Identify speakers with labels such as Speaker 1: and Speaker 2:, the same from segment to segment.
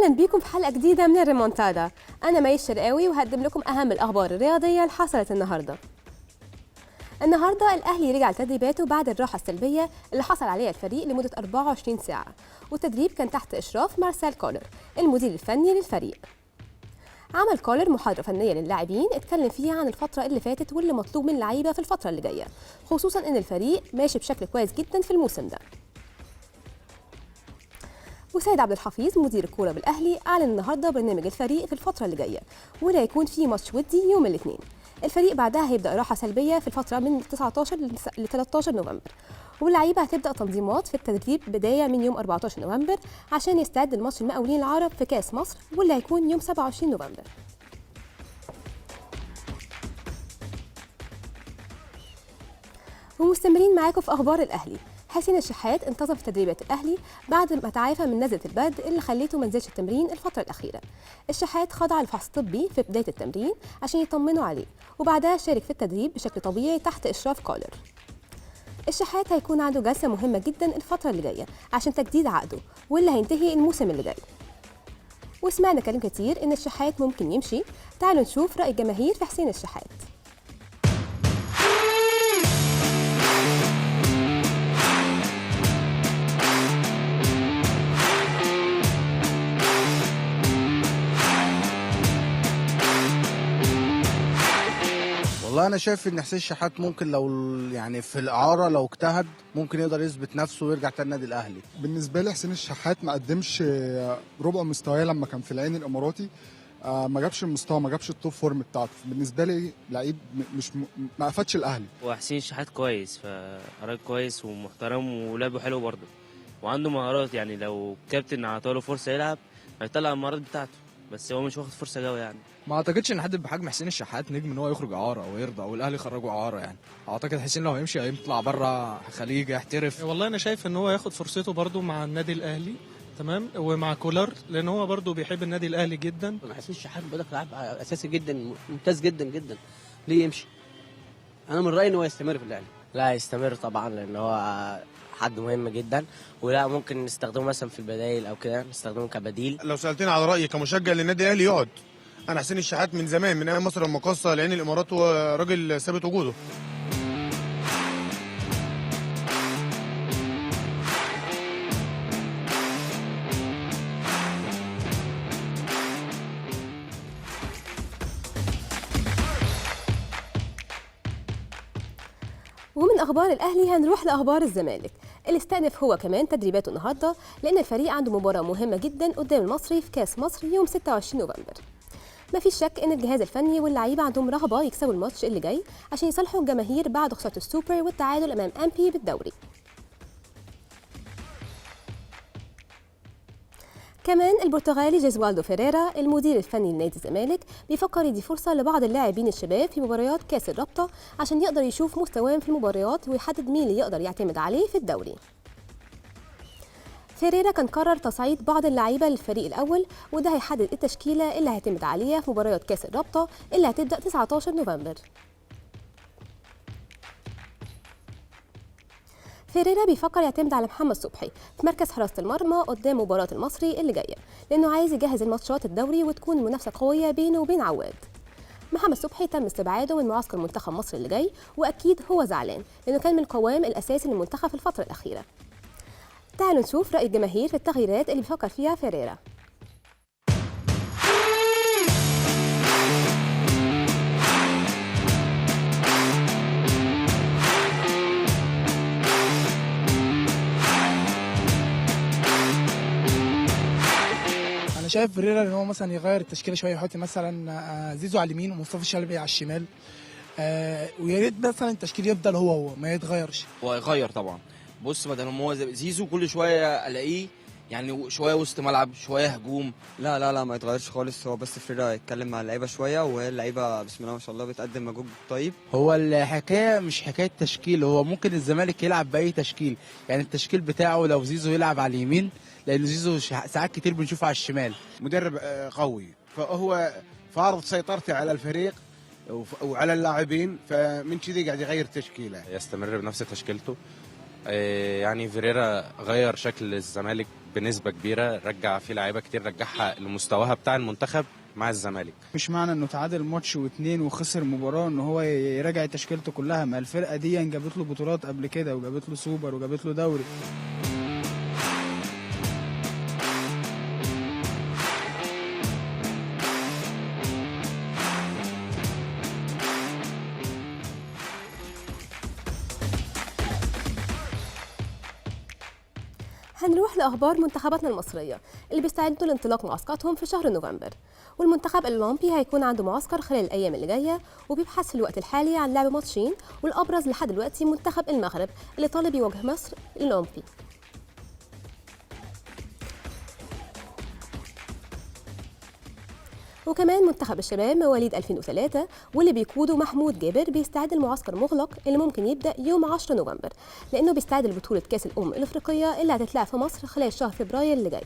Speaker 1: اهلا بيكم في حلقه جديده من الريمونتادا. انا مي الشرقاوي وهقدم لكم اهم الاخبار الرياضيه اللي حصلت النهارده. الاهلي رجع لتدريباته بعد الراحه السلبيه اللي حصل عليها الفريق لمده 24 ساعه، والتدريب كان تحت اشراف مارسيل كولر المدير الفني للفريق. عمل كولر محاضرة فنية للاعبين اتكلم فيها عن الفترة اللي فاتت واللي مطلوب من اللعيبة في الفترة اللي جاية، خصوصا ان الفريق ماشي بشكل كويس جدا في الموسم ده. وسيد عبد الحفيظ مدير الكورة بالأهلي أعلن النهارده برنامج الفريق في الفترة اللي جاية، واللي هيكون فيه ماتش ودي يوم الاثنين. الفريق بعدها هيبدأ راحة سلبية في الفترة من 19 ل 13 نوفمبر، واللعيبة هتبدأ تنظيمات في التدريب بداية من يوم 14 نوفمبر عشان يستعد لماتش المقاولين العرب في كأس مصر، واللي هيكون يوم 27 نوفمبر. ومستمرين معاكم في أخبار الأهلي. حسين الشحات انتظم في تدريبات الأهلي بعد ما تعافى من نزلة البرد اللي خليته ما نزلش التمرين الفترة الأخيرة. الشحات خضع لفحص طبي في بداية التمرين عشان يطمنوا عليه، وبعدها شارك في التدريب بشكل طبيعي تحت إشراف كولر. الشحات هيكون عنده جلسة مهمة جدا الفترة اللي جاية عشان تجديد عقده، واللي هينتهي الموسم اللي جاي. وسمعنا كلام كتير إن الشحات ممكن يمشي. تعالوا نشوف رأي الجماهير في حسين الشحات.
Speaker 2: والله انا شايف ان حسين الشحات ممكن لو يعني في الاعاره لو اجتهد ممكن يقدر يثبت نفسه ويرجع تاني النادي الاهلي.
Speaker 3: بالنسبه لي حسين الشحات ما قدمش ربع مستواه لما كان في العين الاماراتي، ما جابش المستوى، ما جابش التوب فورم بتاعته. بالنسبه لي لعيب مش ما افادش الاهلي.
Speaker 4: وحسين الشحات كويس، فراجل كويس ومحترم ولعبه حلو برضه، وعنده مهارات. يعني لو كابتن عطاله فرصه يلعب هيطلع المهارات بتاعته، بس هو مش واخد فرصه قوي. يعني
Speaker 5: ما اعتقدش ان حد بحجم حسين الشحات نجم ان هو يخرج اعاره او يرضى او الاهلي يخرجه اعاره. يعني اعتقد حسين لو هيمشي هيطلع بره خليج يحترف.
Speaker 6: والله انا شايف ان هو ياخد فرصته برضو مع النادي الاهلي، تمام، ومع كولر، لان هو برضو بيحب النادي الاهلي جدا.
Speaker 7: حسين الشحات بقول لك لاعب اساسي جدا، ممتاز جدا جدا. ليه يمشي؟ انا من رايي ان هو يستمر في الاهلي.
Speaker 8: لا يستمر طبعا، لان هو حد مهم جدا، ولا ممكن نستخدمه مثلا في البدايل او كده، نستخدمه كبديل.
Speaker 9: لو سالتني على رايي كمشجع للنادي الاهلي يقعد. انا حسين الشحات من زمان، من ايام مصر المقاصه لعين الامارات، هو راجل ثابت وجوده.
Speaker 1: ومن اخبار الاهلي هنروح لاخبار الزمالك اللي استأنف هو كمان تدريباته النهارده، لان الفريق عنده مباراه مهمه جدا قدام المصري في كاس مصر يوم 26 نوفمبر. مفيش شك ان الجهاز الفني واللعيبه عندهم رغبه يكسبوا الماتش اللي جاي عشان يصالحوا الجماهير بعد خساره السوبر والتعادل امام امبي بالدوري. كمان البرتغالي جيزوالدو فيريرا المدير الفني لنادي الزمالك بيفكر يدي فرصة لبعض اللاعبين الشباب في مباريات كاس الرابطة عشان يقدر يشوف مستواهم في المباريات ويحدد مين اللي يقدر يعتمد عليه في الدوري. فيريرا كان قرر تصعيد بعض اللعيبة للفريق الأول، وده هيحدد التشكيلة اللي هيعتمد عليها في مباريات كاس الرابطة اللي هتبدأ 19 نوفمبر. فيريرا بيفكر يعتمد على محمد صبحي في مركز حراسة المرمى قدام مباراة المصري اللي جاية، لأنه عايز يجهز الماتشات الدوري وتكون المنافسة قوية بينه وبين عواد. محمد صبحي تم استبعاده من معسكر منتخب مصر اللي جاي، وأكيد هو زعلان لأنه كان من القوام الأساسي للمنتخب في الفترة الأخيرة. تعالوا نشوف رأي الجماهير في التغييرات اللي بيفكر فيها فيريرا.
Speaker 10: شايف فيريرا ان هو مثلا يغير التشكيله شويه، يحط مثلا زيزو على اليمين ومصطفى شلبي على الشمال، ويا ريت مثلا التشكيل يفضل هو ما يتغيرش.
Speaker 5: هو يغير طبعا. بص، بدل ما هو زيزو كل شويه الاقيه يعني شويه وسط ملعب شويه هجوم.
Speaker 11: لا ما يتغيرش خالص. هو بس فيريرا يتكلم مع اللعيبه شويه، وهي اللعيبه بسم الله ما شاء الله بتقدم مجهود طيب.
Speaker 12: هو الحكايه مش حكايه تشكيل، هو ممكن الزمالك يلعب باي تشكيل. يعني التشكيل بتاعه لو زيزو يلعب على اليمين، لان زيزو ساعات كتير بنشوفه على الشمال.
Speaker 2: مدرب قوي، فهو فارض سيطرته على الفريق وعلى اللاعبين، فمن كذي قاعد يغير تشكيله.
Speaker 13: يستمر بنفس تشكيلته. يعني فيريرا غير شكل الزمالك بنسبه كبيره، رجع فيه لعيبه كتير رجعها لمستواها بتاع المنتخب مع الزمالك.
Speaker 14: مش معنى انه تعادل ماتش و2 وخسر مباراه ان هو يراجع تشكيلته كلها، ما الفرقه دي جابت له بطولات قبل كده وجابت له سوبر وجابت له دوري.
Speaker 1: هنروح لأخبار منتخباتنا المصرية اللي بيستعدوا لانطلاق معسكراتهم في شهر نوفمبر. والمنتخب الأولمبي هيكون عنده معسكر خلال الأيام اللي جاية، وبيبحث في الوقت الحالي عن لعب ماتشين، والأبرز لحد دلوقتي منتخب المغرب اللي طالب يواجه مصر الأولمبي. وكمان منتخب الشباب مواليد 2003 واللي بيقوده محمود جابر بيستعد لمعسكر مغلق اللي ممكن يبدأ يوم 10 نوفمبر، لأنه بيستعد لبطولة كأس الأمم الأفريقية اللي هتتلعب في مصر خلال شهر فبراير اللي جاي.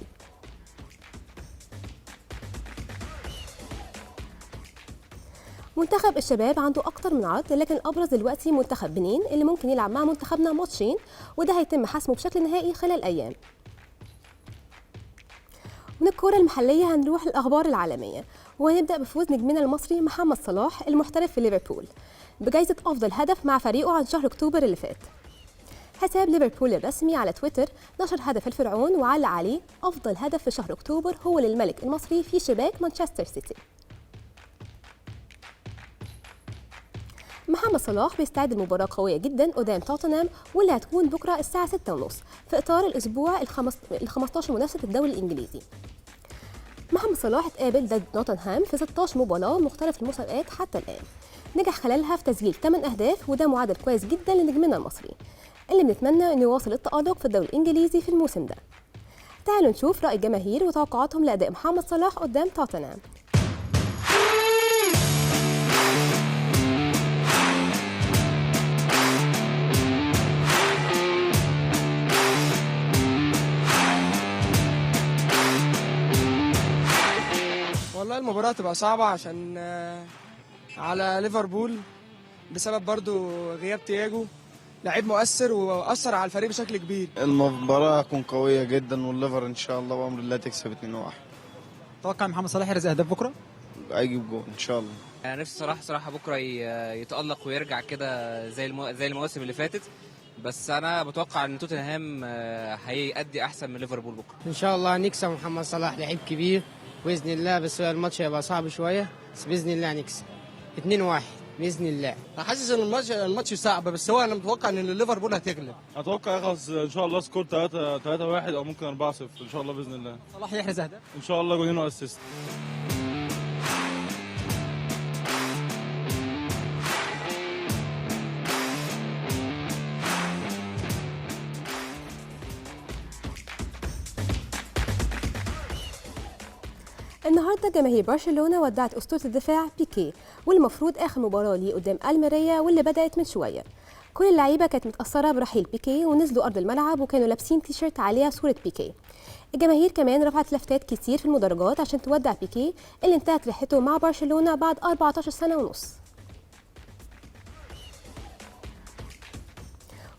Speaker 1: منتخب الشباب عنده أكتر من عرض، لكن الأبرز دلوقتي منتخب بنين اللي ممكن يلعب مع منتخبنا ماتشين، وده هيتم حسمه بشكل نهائي خلال أيام. من الكرة المحلية هنروح للأخبار العالمية، وهنبدأ بفوز نجمنا المصري محمد صلاح المحترف في ليفربول بجائزة أفضل هدف مع فريقه عن شهر أكتوبر اللي فات. حساب ليفربول الرسمي على تويتر نشر هدف الفرعون وعلق عليه: أفضل هدف في شهر أكتوبر هو للملك المصري في شباك مانشستر سيتي. محمد صلاح بيستعد لمباراة قوية جدا قدام توتنهام واللي هتكون بكرة الساعة 6:30 في إطار الأسبوع ال 15 منافسة الدوري الإنجليزي. محمد صلاح اتقابل ضد نوتنهام في 16 مباراة مختلف المسابقات حتى الآن، نجح خلالها في تسجيل 8 أهداف، وده معدل كويس جدا لنجمنا المصري اللي بنتمنى إنه يواصل التألق في الدوري الإنجليزي في الموسم ده. تعالوا نشوف رأي الجماهير وتوقعاتهم لأداء محمد صلاح قدام توتنهام.
Speaker 15: والله المباراة تبقى صعبة عشان على ليفربول بسبب برضو غياب تياجو، لعيب مؤثر وأثر على الفريق بشكل كبير.
Speaker 16: المباراة هتكون قوية جدا والليفر إن شاء الله بأمر الله تكسب 2-1.
Speaker 17: توقع محمد صلاح يرز أهداف بكرة؟
Speaker 16: هيجيب جول إن شاء الله.
Speaker 18: أنا نفسي صراحة بكرة يتألق ويرجع كده زي المواسم اللي فاتت، بس أنا بتوقع إن توتنهام هيأدي أحسن من ليفربول بكرة.
Speaker 19: إن شاء الله هنكسب. محمد صلاح لعيب كبير بإذن الله، بس الماتش هيبقى صعب شوية، بس بإذن الله هنكسب 2-1 بإذن الله.
Speaker 20: حاسس ان الماتش صعب، بس هو انا متوقع ان ليفربول هتغلب.
Speaker 21: اتوقع يخلص ان شاء الله سكور 3-1 او ممكن 4-0 ان شاء الله باذن الله.
Speaker 17: صلاح يحرز اهداف
Speaker 21: ان شاء الله، جولين واسيست.
Speaker 1: النهارده جماهير برشلونة ودعت أسطورة الدفاع بيكي، والمفروض آخر مباراة ليه قدام الميريا واللي بدأت من شوية. كل اللعيبة كانت متأثرة برحيل بيكي ونزلوا أرض الملعب وكانوا لابسين تيشيرت عليها صورة بيكي. الجماهير كمان رفعت لافتات كتير في المدرجات عشان تودع بيكي اللي انتهت رحلته مع برشلونة بعد 14 سنة ونص.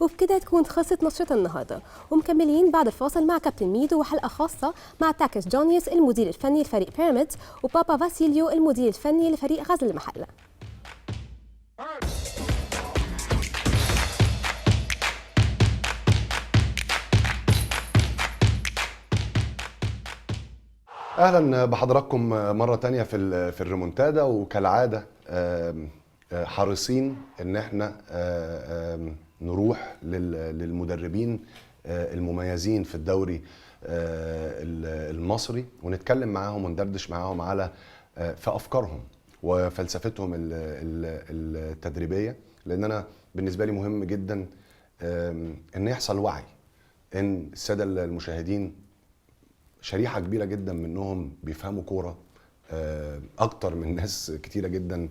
Speaker 1: وبكده تكون خلصت نشرتنا النهارده، ومكملين بعد الفاصل مع كابتن ميدو وحلقه خاصه مع وتاكيس جونياس المدير الفني لفريق بيراميدز وبابا فاسيليو المدير الفني لفريق غزل المحله.
Speaker 22: اهلا بحضراتكم مره تانية في الريمونتادا، وكالعاده حريصين ان احنا نروح للمدربين المميزين في الدوري المصري ونتكلم معاهم وندردش معاهم على في افكارهم وفلسفتهم التدريبيه، لان انا بالنسبه لي مهم جدا ان يحصل وعي ان الساده المشاهدين شريحه كبيره جدا منهم بيفهموا كوره اكتر من ناس كتيره جدا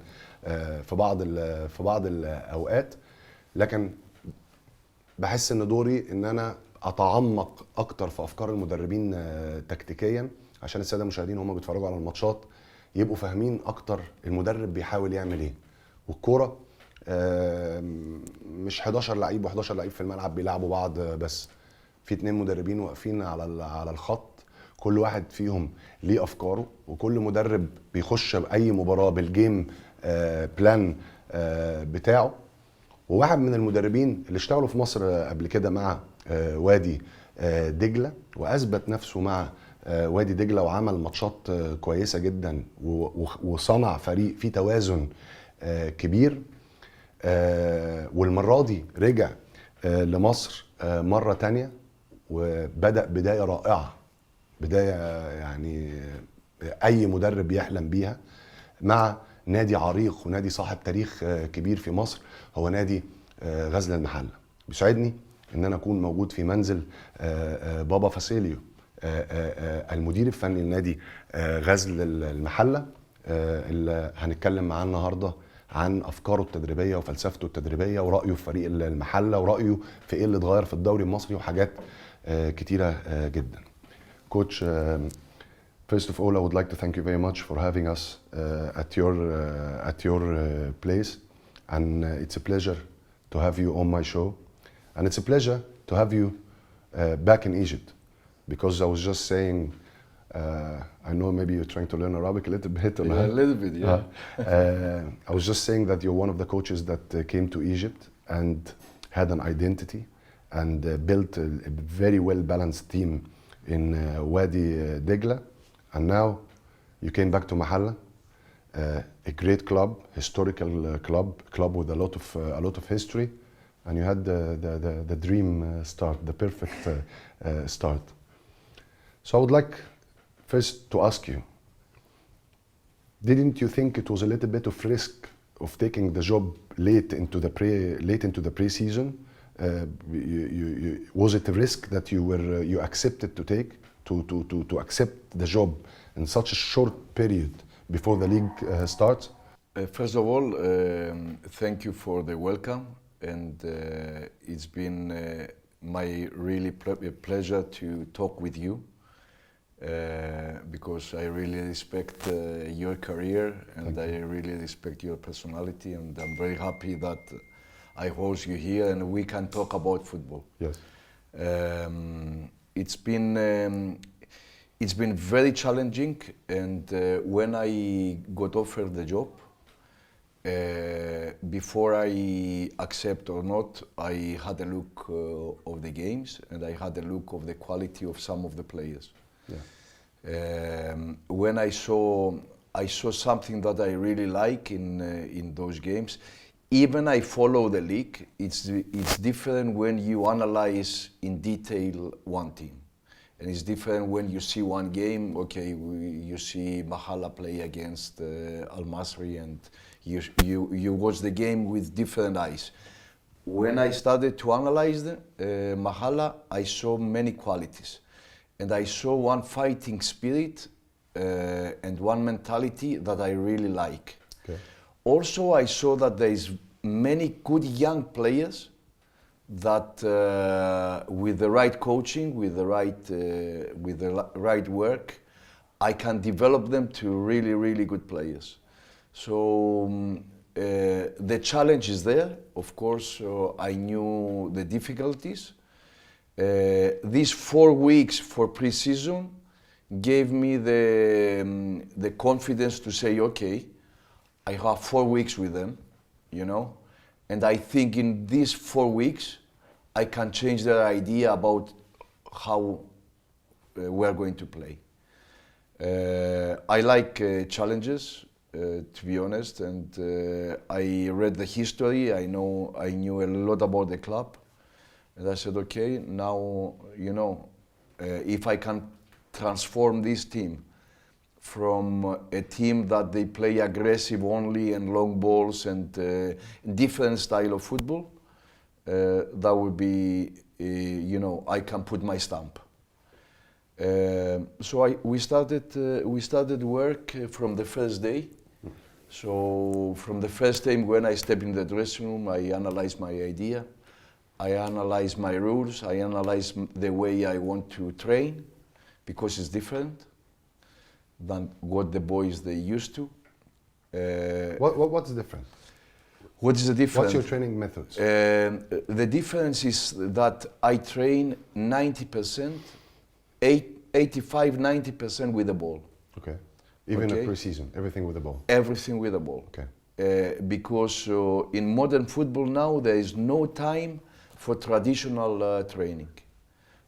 Speaker 22: في بعض الاوقات، لكن بحس ان دوري ان انا اتعمق اكتر في افكار المدربين تكتيكيا، عشان الساده المشاهدين هم بيتفرجوا على الماتشات يبقوا فاهمين اكتر المدرب بيحاول يعمل ايه. والكوره مش 11 لعيب و11 لعيب في الملعب بيلعبوا بعض بس، في 2 مدربين واقفين على الخط، كل واحد فيهم ليه افكاره، وكل مدرب بيخش باي مباراه بالجيم بلان بتاعه. وواحد من المدربين اللي اشتغلوا في مصر قبل كده مع وادي دجله، واثبت نفسه مع وادي دجله وعمل ماتشات كويسه جدا وصنع فريق فيه توازن كبير. والمره دي رجع لمصر مره تانية وبدأ بدايه رائعه، بدايه يعني اي مدرب يحلم بيها مع نادي عريق ونادي صاحب تاريخ كبير في مصر، هو نادي غزل المحله. بيسعدني ان انا اكون موجود في منزل بابا فاسيليو المدير الفني لنادي غزل المحله، اللي هنتكلم معاه النهارده عن افكاره التدريبيه وفلسفته التدريبيه ورأيه في فريق المحله ورأيه في ايه اللي اتغير في الدوري المصري وحاجات كتيره جدا. كوتش، first of all, I would like to thank you very much for having us at your place, and it's a pleasure to have you on my show, and it's a pleasure to have you back in Egypt, because I was just saying, I know maybe you're trying to learn Arabic a little bit.
Speaker 3: Yeah, a little bit, yeah.
Speaker 22: I was just saying that you're one of the coaches that came to Egypt and had an identity and built a very well-balanced team in Wadi Degla. And now you came back to Mahalla, a great club, historical club with a lot of history, and you had the dream start, the perfect start. So I would like first to ask you, didn't you think it was a little bit of risk of taking the job late into the pre-season? Was it a risk that you accepted to take? To accept the job in such a short period before the league starts?
Speaker 3: First of all, thank you for the welcome, and it's been my really pleasure to talk with you, because I really respect your career and I really respect your personality, and I'm very happy that I host you here and we can talk about football.
Speaker 22: Yes.
Speaker 3: It's been very challenging, and when I got offered the job, before I accept or not, I had a look of the games and I had a look of the quality of some of the players.
Speaker 22: Yeah.
Speaker 3: When I saw something that I really like in those games. Even I follow the league. It's different when you analyze in detail one team. And it's different when you see one game, okay, you see Mahalla play against Al Masry, and you watch the game with different eyes. When I started to analyze Mahalla, I saw many qualities. And I saw one fighting spirit and one mentality that I really like.
Speaker 22: Okay.
Speaker 3: Also, I saw that there is many good young players that with the right coaching, with the right work, I can develop them to really, really good players. So the challenge is there. Of course, I knew the difficulties. These 4 weeks for pre-season gave me the confidence to say, okay, I have 4 weeks with them, you know, and I think in these 4 weeks I can change their idea about how we're going to play. I like challenges, to be honest, and I read the history. I knew a lot about the club, and I said, okay, now, you know, if I can transform this team from a team that they play aggressive only and long balls and different style of football, that would be, you know, I can put my stamp. So we started work from the first day. So from the first time when I stepped in the dressing room, I analyzed my idea, I analyzed my rules, I analyzed the way I want to train, because it's different than what the boys they used to.
Speaker 22: What's different?
Speaker 3: What is the difference?
Speaker 22: What's your training methods?
Speaker 3: The difference is that I train 90%, 85, 90% with the ball.
Speaker 22: Okay. Even
Speaker 3: Okay.
Speaker 22: in pre-season, everything with the ball.
Speaker 3: Everything with the ball.
Speaker 22: Okay.
Speaker 3: Because in modern football now there is no time for traditional training.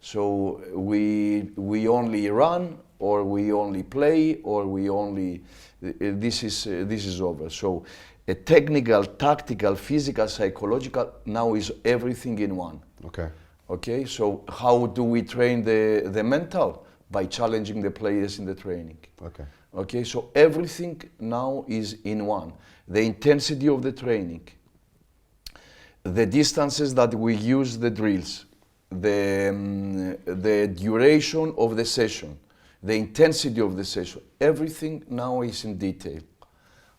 Speaker 3: So we only run, or we only play, or we only this is over. So a technical, tactical, physical, psychological now is everything in one.
Speaker 22: Okay.
Speaker 3: Okay. So how do we train the mental? By challenging the players in the training.
Speaker 22: Okay.
Speaker 3: Okay, so everything now is in one. The intensity of the training, the distances that we use, the drills, the duration of the session, the intensity of the session, everything now is in detail.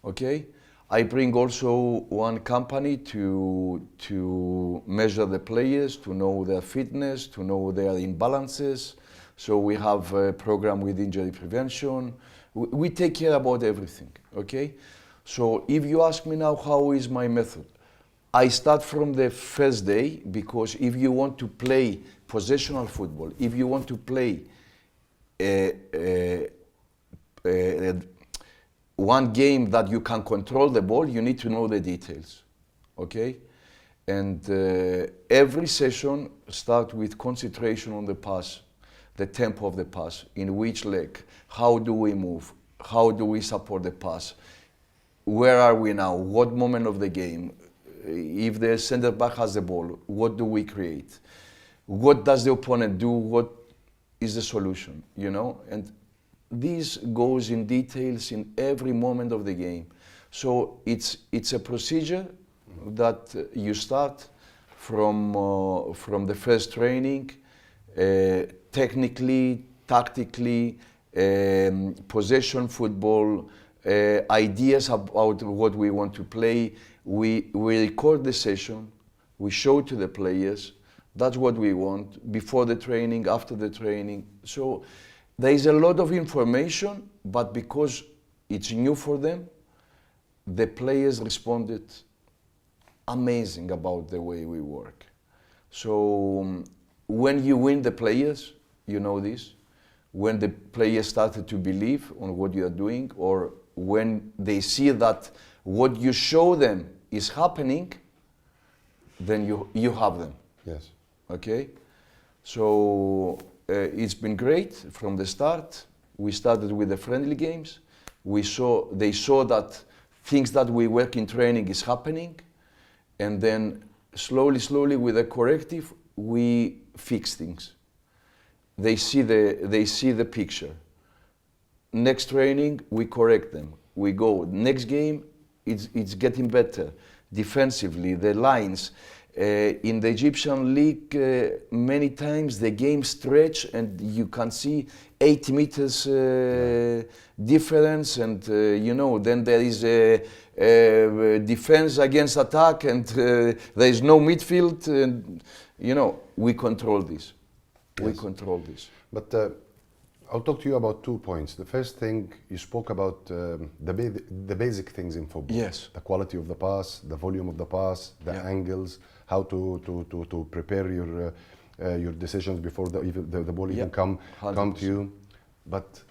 Speaker 3: Okay, I bring also one company to measure the players, to know their fitness, to know their imbalances. So we have a program with injury prevention. We take care about everything, okay? So if you ask me now, how is my method? I start from the first day, because if you want to play possessional football, if you want to play one game that you can control the ball, you need to know the details, okay? And every session starts with concentration on the pass, the tempo of the pass, in which leg, how do we move, how do we support the pass, where are we now, what moment of the game, if the center back has the ball, what do we create, what does the opponent do, what is the solution, you know? And this goes in details in every moment of the game. So it's a procedure that you start from the first training, technically, tactically, possession football, ideas about what we want to play. We record the session, we show to the players, that's what we want, before the training, after the training. So there is a lot of information, but because it's new for them, the players responded amazing about the way we work. So when you win the players, you know this, when the players started to believe on what you are doing, or when they see that what you show them is happening, then you have them.
Speaker 22: Yes.
Speaker 3: Okay? So it's been great from the start. We started with the friendly games. They saw that things that we work in training is happening, and then slowly with a corrective, we fix things. They see the picture. Next training, we correct them. We go. Next game, it's getting better. Defensively, the lines. In the Egyptian league, many times the game stretch and you can see 8 meters difference, and you know, then there is a defense against attack, and there is no midfield, and you know, we control this. We control this.
Speaker 22: But I'll talk to you about 2 points. The first thing, you spoke about the basic things in football.
Speaker 3: Yes.
Speaker 22: The quality of the pass, the volume of the pass, the angles, how to prepare your decisions before the ball even come to you. But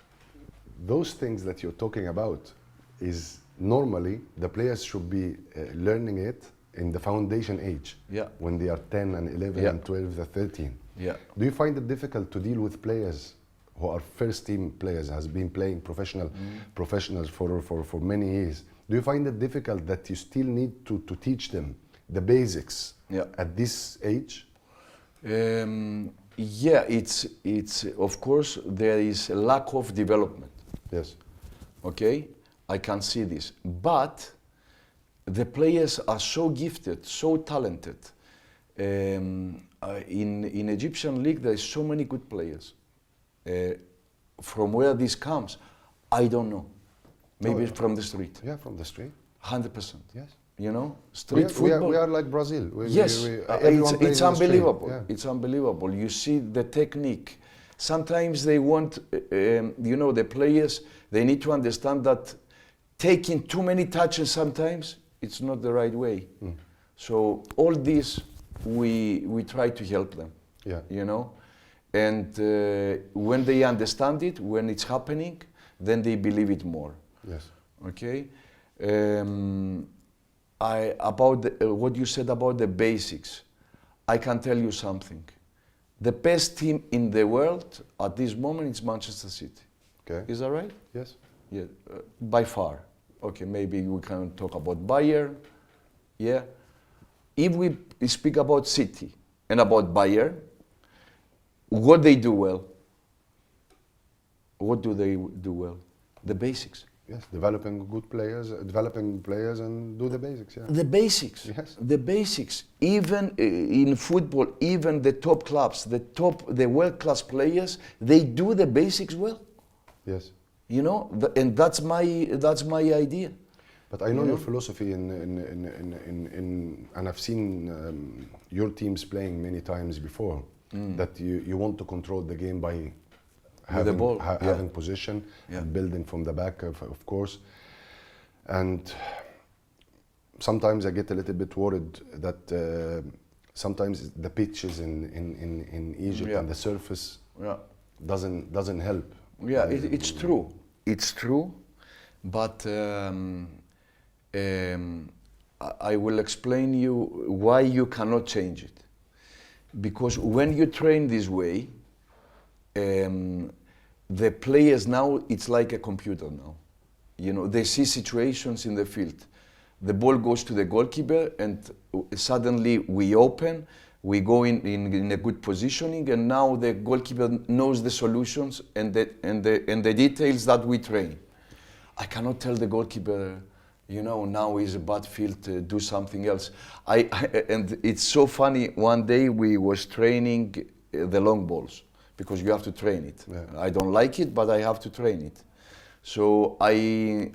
Speaker 22: those things that you're talking about is normally the players should be learning it in the foundation age, when they are 10 and 11 and 12 and 13. Do you find it difficult to deal with players who are first team players, has been playing professionals for many years? Do you find it difficult that you still need to teach them the basics at this age?
Speaker 3: Yeah, it's of course there is a lack of development.
Speaker 22: Yes.
Speaker 3: Okay, I can see this, but the players are so gifted, so talented. In Egyptian league, there is so many good players. From where this comes, I don't know. Maybe from the street.
Speaker 22: Yeah, from the street.
Speaker 3: 100%.
Speaker 22: Yes.
Speaker 3: You know, street football.
Speaker 22: We are like Brazil.
Speaker 3: It's unbelievable. It's unbelievable. You see the technique. Sometimes they want, you know, the players, they need to understand that taking too many touches sometimes it's not the right way. So all this, we try to help them, you know? And when they understand it, when it's happening, then they believe it more.
Speaker 22: Yes.
Speaker 3: Okay? About what you said about the basics, I can tell you something. The best team in the world at this moment is Manchester City.
Speaker 22: Okay.
Speaker 3: Is that right?
Speaker 22: Yes.
Speaker 3: Yeah, by far. Okay, maybe we can talk about Bayern. Yeah. If we speak about City and about Bayern, what they do well? What do they do well? The basics.
Speaker 22: Yes, developing players and do the basics, yeah.
Speaker 3: The basics.
Speaker 22: Yes.
Speaker 3: The basics. Even in football, even the top clubs, the world-class players, they do the basics well.
Speaker 22: Yes.
Speaker 3: You know, and that's my idea.
Speaker 22: But I know your philosophy and I've seen your teams playing many times before, that you want to control the game by having,
Speaker 3: the ball,
Speaker 22: having position, and building from the back, of course. And sometimes I get a little bit worried that sometimes the pitches in Egypt and the surface doesn't help.
Speaker 3: Yeah, it's true. It's true, but I will explain you why you cannot change it. Because when you train this way, the players now, it's like a computer now. You know, they see situations in the field. The ball goes to the goalkeeper and suddenly we open, we go in a good positioning, and now the goalkeeper knows the solutions and the details that we train. I cannot tell the goalkeeper, you know, now is a bad field, do something else. And it's so funny, one day we was training the long balls, because you have to train it. Yeah. I don't like it, but I have to train it. So I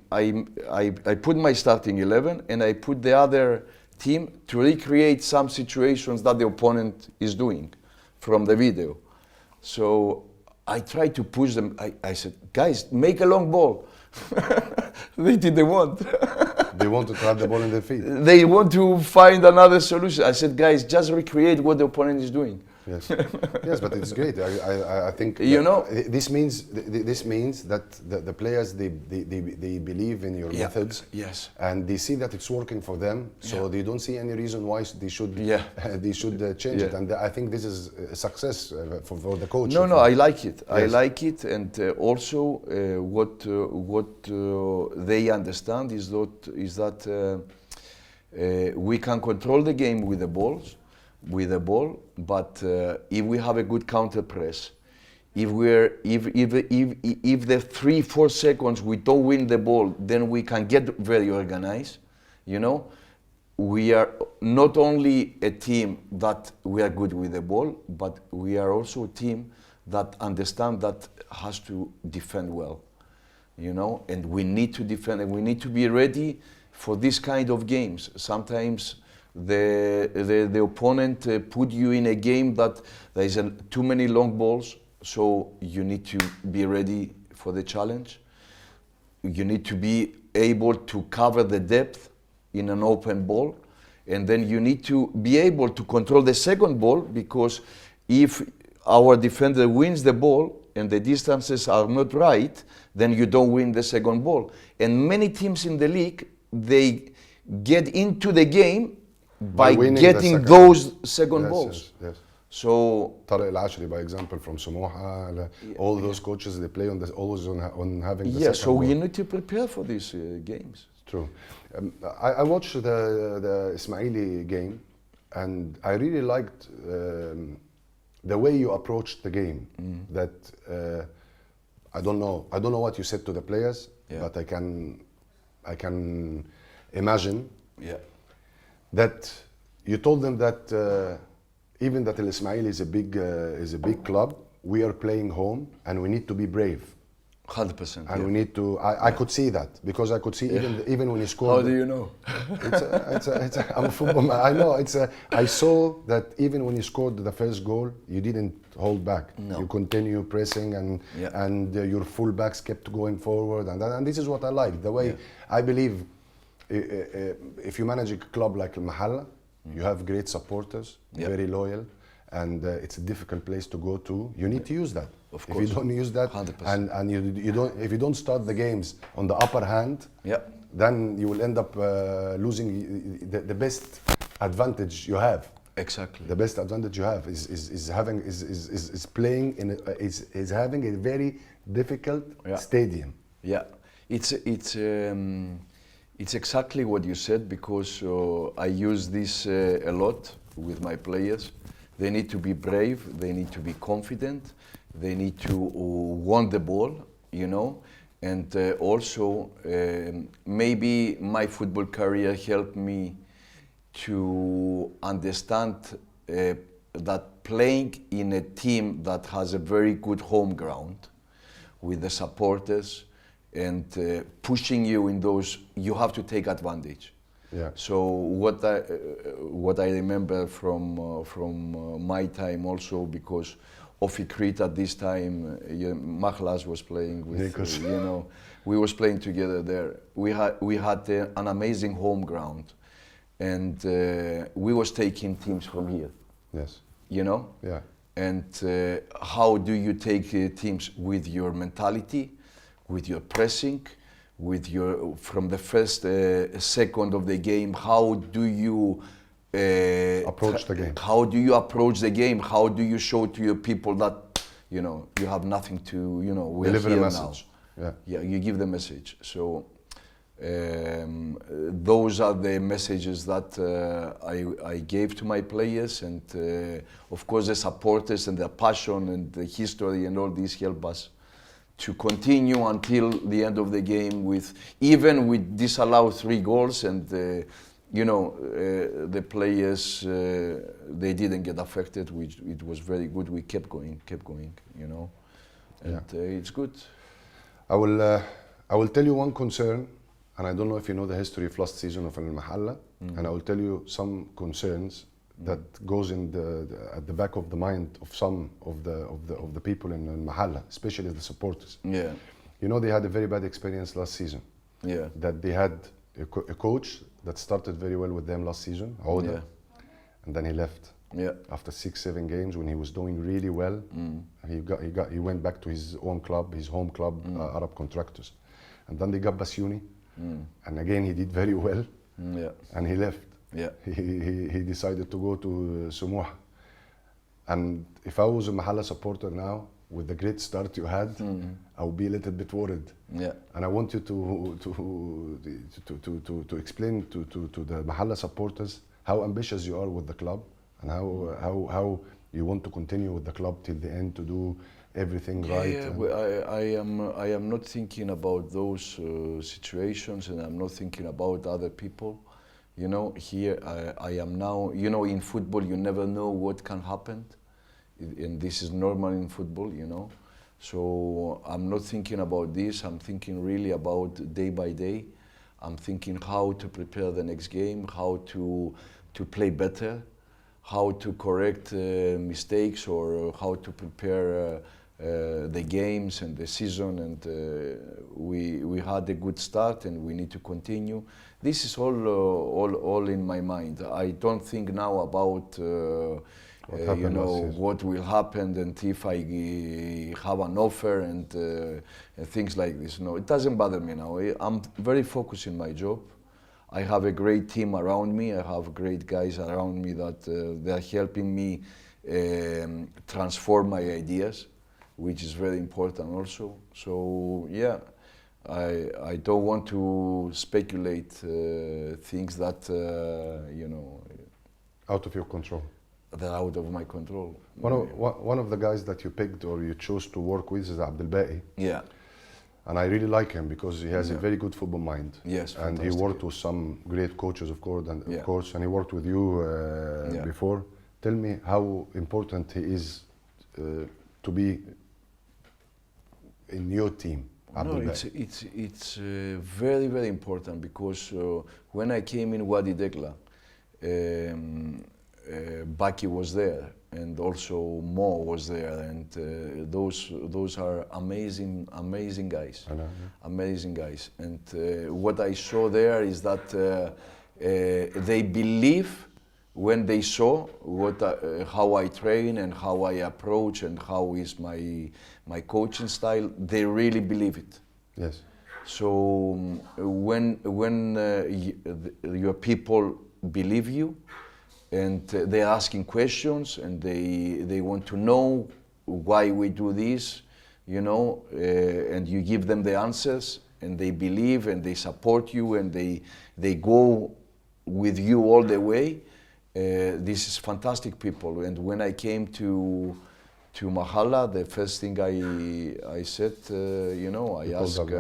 Speaker 3: put my starting 11 and I put the other team to recreate some situations that the opponent is doing from the video. So I tried to push them. I said, guys, make a long ball. They didn't want.
Speaker 22: They want to trap the ball in their feet.
Speaker 3: They want to find another solution. I said, guys, just recreate what the opponent is doing.
Speaker 22: Yes, yes, but it's great. I think
Speaker 3: you know
Speaker 22: this means that the players they believe in your methods.
Speaker 3: Yes,
Speaker 22: and they see that it's working for them, so they don't see any reason why they should change it. And I think this is a success for the coach.
Speaker 3: No, I like it. Yes. I like it, and also what they understand is that we can control the game with the balls. With the ball, but if we have a good counter press, if the 3-4 seconds we don't win the ball, then we can get very organized. You know, we are not only a team that we are good with the ball, but we are also a team that understand that has to defend well. You know, and we need to defend, and we need to be ready for this kind of games. Sometimes the opponent put you in a game that there is too many long balls, so you need to be ready for the challenge. You need to be able to cover the depth in an open ball, and then you need to be able to control the second ball, because if our defender wins the ball and the distances are not right, then you don't win the second ball. And many teams in the league, they get into the game by getting those second balls.
Speaker 22: Yes.
Speaker 3: So
Speaker 22: Tariq Al-Ashri, by example, from Samoha, all those coaches, they play always on having the second
Speaker 3: so
Speaker 22: ball.
Speaker 3: you need to prepare for these games.
Speaker 22: True. I watched the Ismaili game, and I really liked the way you approached the game. That I don't know what you said to the players, but I can imagine.
Speaker 3: Yeah.
Speaker 22: That you told them that even that Al Ismaili is a big club, we are playing home and we need to be brave.
Speaker 3: 100%.
Speaker 22: And we need to. I could see that, because I could see even when he scored.
Speaker 3: How do you know?
Speaker 22: I'm a football man. I know. I saw that even when you scored the first goal, you didn't hold back.
Speaker 3: No.
Speaker 22: You continue pressing, and your full backs kept going forward, and this is what I like. The way I believe. if you manage a club like Mahalla, you have great supporters, very loyal, and it's a difficult place to go to. You need to use that.
Speaker 3: Of
Speaker 22: If
Speaker 3: course.
Speaker 22: you don't use that,
Speaker 3: 100%.
Speaker 22: and you don't, if you don't start the games on the upper hand, then you will end up losing the best advantage you have.
Speaker 3: Exactly.
Speaker 22: The best advantage you have is playing in is having a very difficult stadium.
Speaker 3: Yeah, it's exactly what you said, because I use this a lot with my players. They need to be brave. They need to be confident. They need to want the ball, you know. And also, maybe my football career helped me to understand that playing in a team that has a very good home ground with the supporters and pushing you in those, you have to take advantage.
Speaker 22: Yeah.
Speaker 3: So what I remember from my time also, because Ofikrit at this time, Mahlas was playing with, you know, we was playing together there. We had an amazing home ground, and we was taking teams from here.
Speaker 22: Yes.
Speaker 3: You know.
Speaker 22: Yeah.
Speaker 3: And how do you take teams? With your mentality, with your pressing, with your from the first second of the game. How do you
Speaker 22: approach the game?
Speaker 3: How do you approach the game? How do you show to your people that, you know, you have nothing to, you know, we're
Speaker 22: deliver
Speaker 3: here
Speaker 22: a message.
Speaker 3: now.
Speaker 22: Yeah.
Speaker 3: Yeah, you give the message. So those are the messages that I gave to my players, and of course the supporters and their passion and the history and all this help us to continue until the end of the game, with even with disallowed 3 goals, and you know, the players they didn't get affected, which it was very good. We kept going, you know, and it's good.
Speaker 22: I will tell you one concern, and I don't know if you know the history of last season of Al Mahalla, and I will tell you some concerns that goes in at the back of the mind of some of the people in Al Mahalla, especially the supporters.
Speaker 3: Yeah.
Speaker 22: You know, they had a very bad experience last season.
Speaker 3: Yeah.
Speaker 22: That they had a coach that started very well with them last season, Oda, and then he left.
Speaker 3: Yeah.
Speaker 22: After 6-7 games, when he was doing really well, he went back to his own club, his home club, Arab Contractors, and then they got Basuni, and again he did very well, and he left.
Speaker 3: Yeah.
Speaker 22: He decided to go to Sumuha, and if I was a Mahalla supporter now, with the great start you had, I would be a little bit worried.
Speaker 3: Yeah.
Speaker 22: And I want you to explain to the Mahalla supporters how ambitious you are with the club, and how you want to continue with the club till the end to do everything right.
Speaker 3: Yeah, well, I am not thinking about those situations, and I'm not thinking about other people. You know, here I am now. You know, in football you never know what can happen, and this is normal in football. You know, so I'm not thinking about this. I'm thinking really about day by day. I'm thinking how to prepare the next game, how to play better, how to correct mistakes, or how to prepare the games and the season. And we had a good start, and we need to continue. This is all in my mind. I don't think now about you know, what will happen, and if I have an offer and things like this. No, it doesn't bother me now. I'm very focused in my job. I have a great team around me. I have great guys around me that they're helping me transform my ideas, which is very important also. So yeah, I don't want to speculate things that you know,
Speaker 22: out of your control.
Speaker 3: They're out of my control.
Speaker 22: One of the guys that you picked or you chose to work with is Abdel Baqi.
Speaker 3: Yeah.
Speaker 22: And I really like him because he has a very good football mind.
Speaker 3: Yes,
Speaker 22: and
Speaker 3: fantastic.
Speaker 22: he worked with some great coaches, of course, and and he worked with you before. Tell me how important he is to be in your team.
Speaker 3: No, it's very, very important, because when I came in Wadi Degla, Baqi was there, and also Mo was there, and those are amazing guys, amazing guys. And what I saw there is that they believe when they saw how I train and how I approach and how is my coaching style, they really believe it.
Speaker 22: Yes.
Speaker 3: So when your people believe you, and they're asking questions, and they want to know why we do this, you know, and you give them the answers, and they believe and they support you, and they go with you all the way. This is fantastic people. And when I came to Mahala, the first thing I said, you know, I asked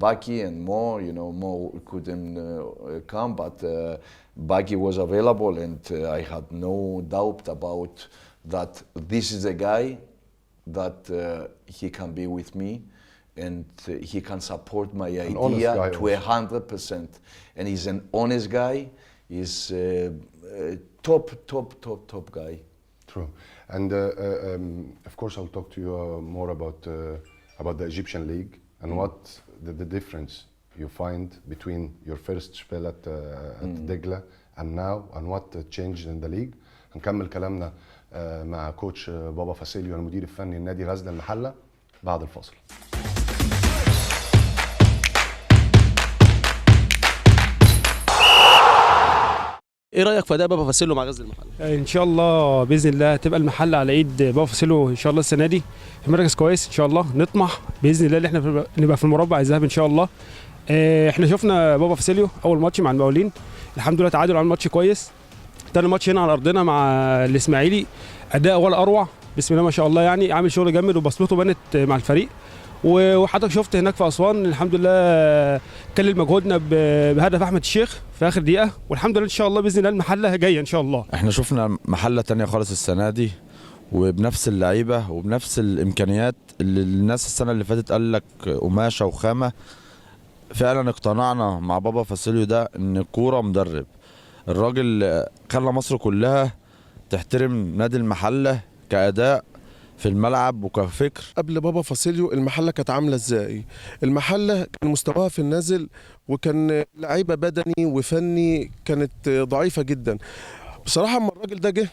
Speaker 3: Baki and Mo, you know, Mo couldn't come, but Baki was available, and I had no doubt about that. This is a guy that he can be with me, and he can support my idea to 100%. And he's an honest guy. He's top guy.
Speaker 22: True. And of course, I'll talk to you more about the Egyptian League and what the difference you find between your first spell at Degla and now, and what changed in the league. هنكمل كلامنا مع كوتش بابا فاسيليو المدير الفني لنادي غزل المحلة بعد الفاصل.
Speaker 4: ايه رايك في اداء بابا فاسيليو مع غزل المحله؟
Speaker 6: ان شاء الله باذن الله تبقى المحله على ايد بابا فاسيليو ان شاء الله السنه دي في مركز كويس ان شاء الله. نطمح باذن الله ان احنا نبقى في المربع الذهبي ان شاء الله. احنا شفنا بابا فاسيليو اول ماتش مع المقاولين، الحمد لله تعادل على الماتش كويس. تاني ماتش هنا على ارضنا مع الاسماعيلي اداء ولا اروع، بسم الله ما شاء الله، يعني عامل شغل جامد وبصمته بانت مع الفريق. وحضرتك شفت هناك في اسوان الحمد لله كلل مجهودنا بهدف احمد الشيخ في اخر دقيقه، والحمد لله ان شاء الله باذن الله المحله جايه ان شاء الله.
Speaker 23: احنا شفنا محله تانية خالص السنه دي، وبنفس اللعيبه وبنفس الامكانيات اللي الناس السنه اللي فاتت قال لك قماشه وخامه. فعلا اقتنعنا مع بابا فاسيليو ده ان الكوره مدرب. الراجل خلى مصر كلها تحترم نادي المحله كاداء في الملعب وكفكر.
Speaker 24: قبل بابا فاسيليو المحله كانت عامله ازاي؟ المحله كان مستواها في النازل، وكان لعيبه بدني وفني كانت ضعيفه جدا. بصراحه اما الراجل ده جه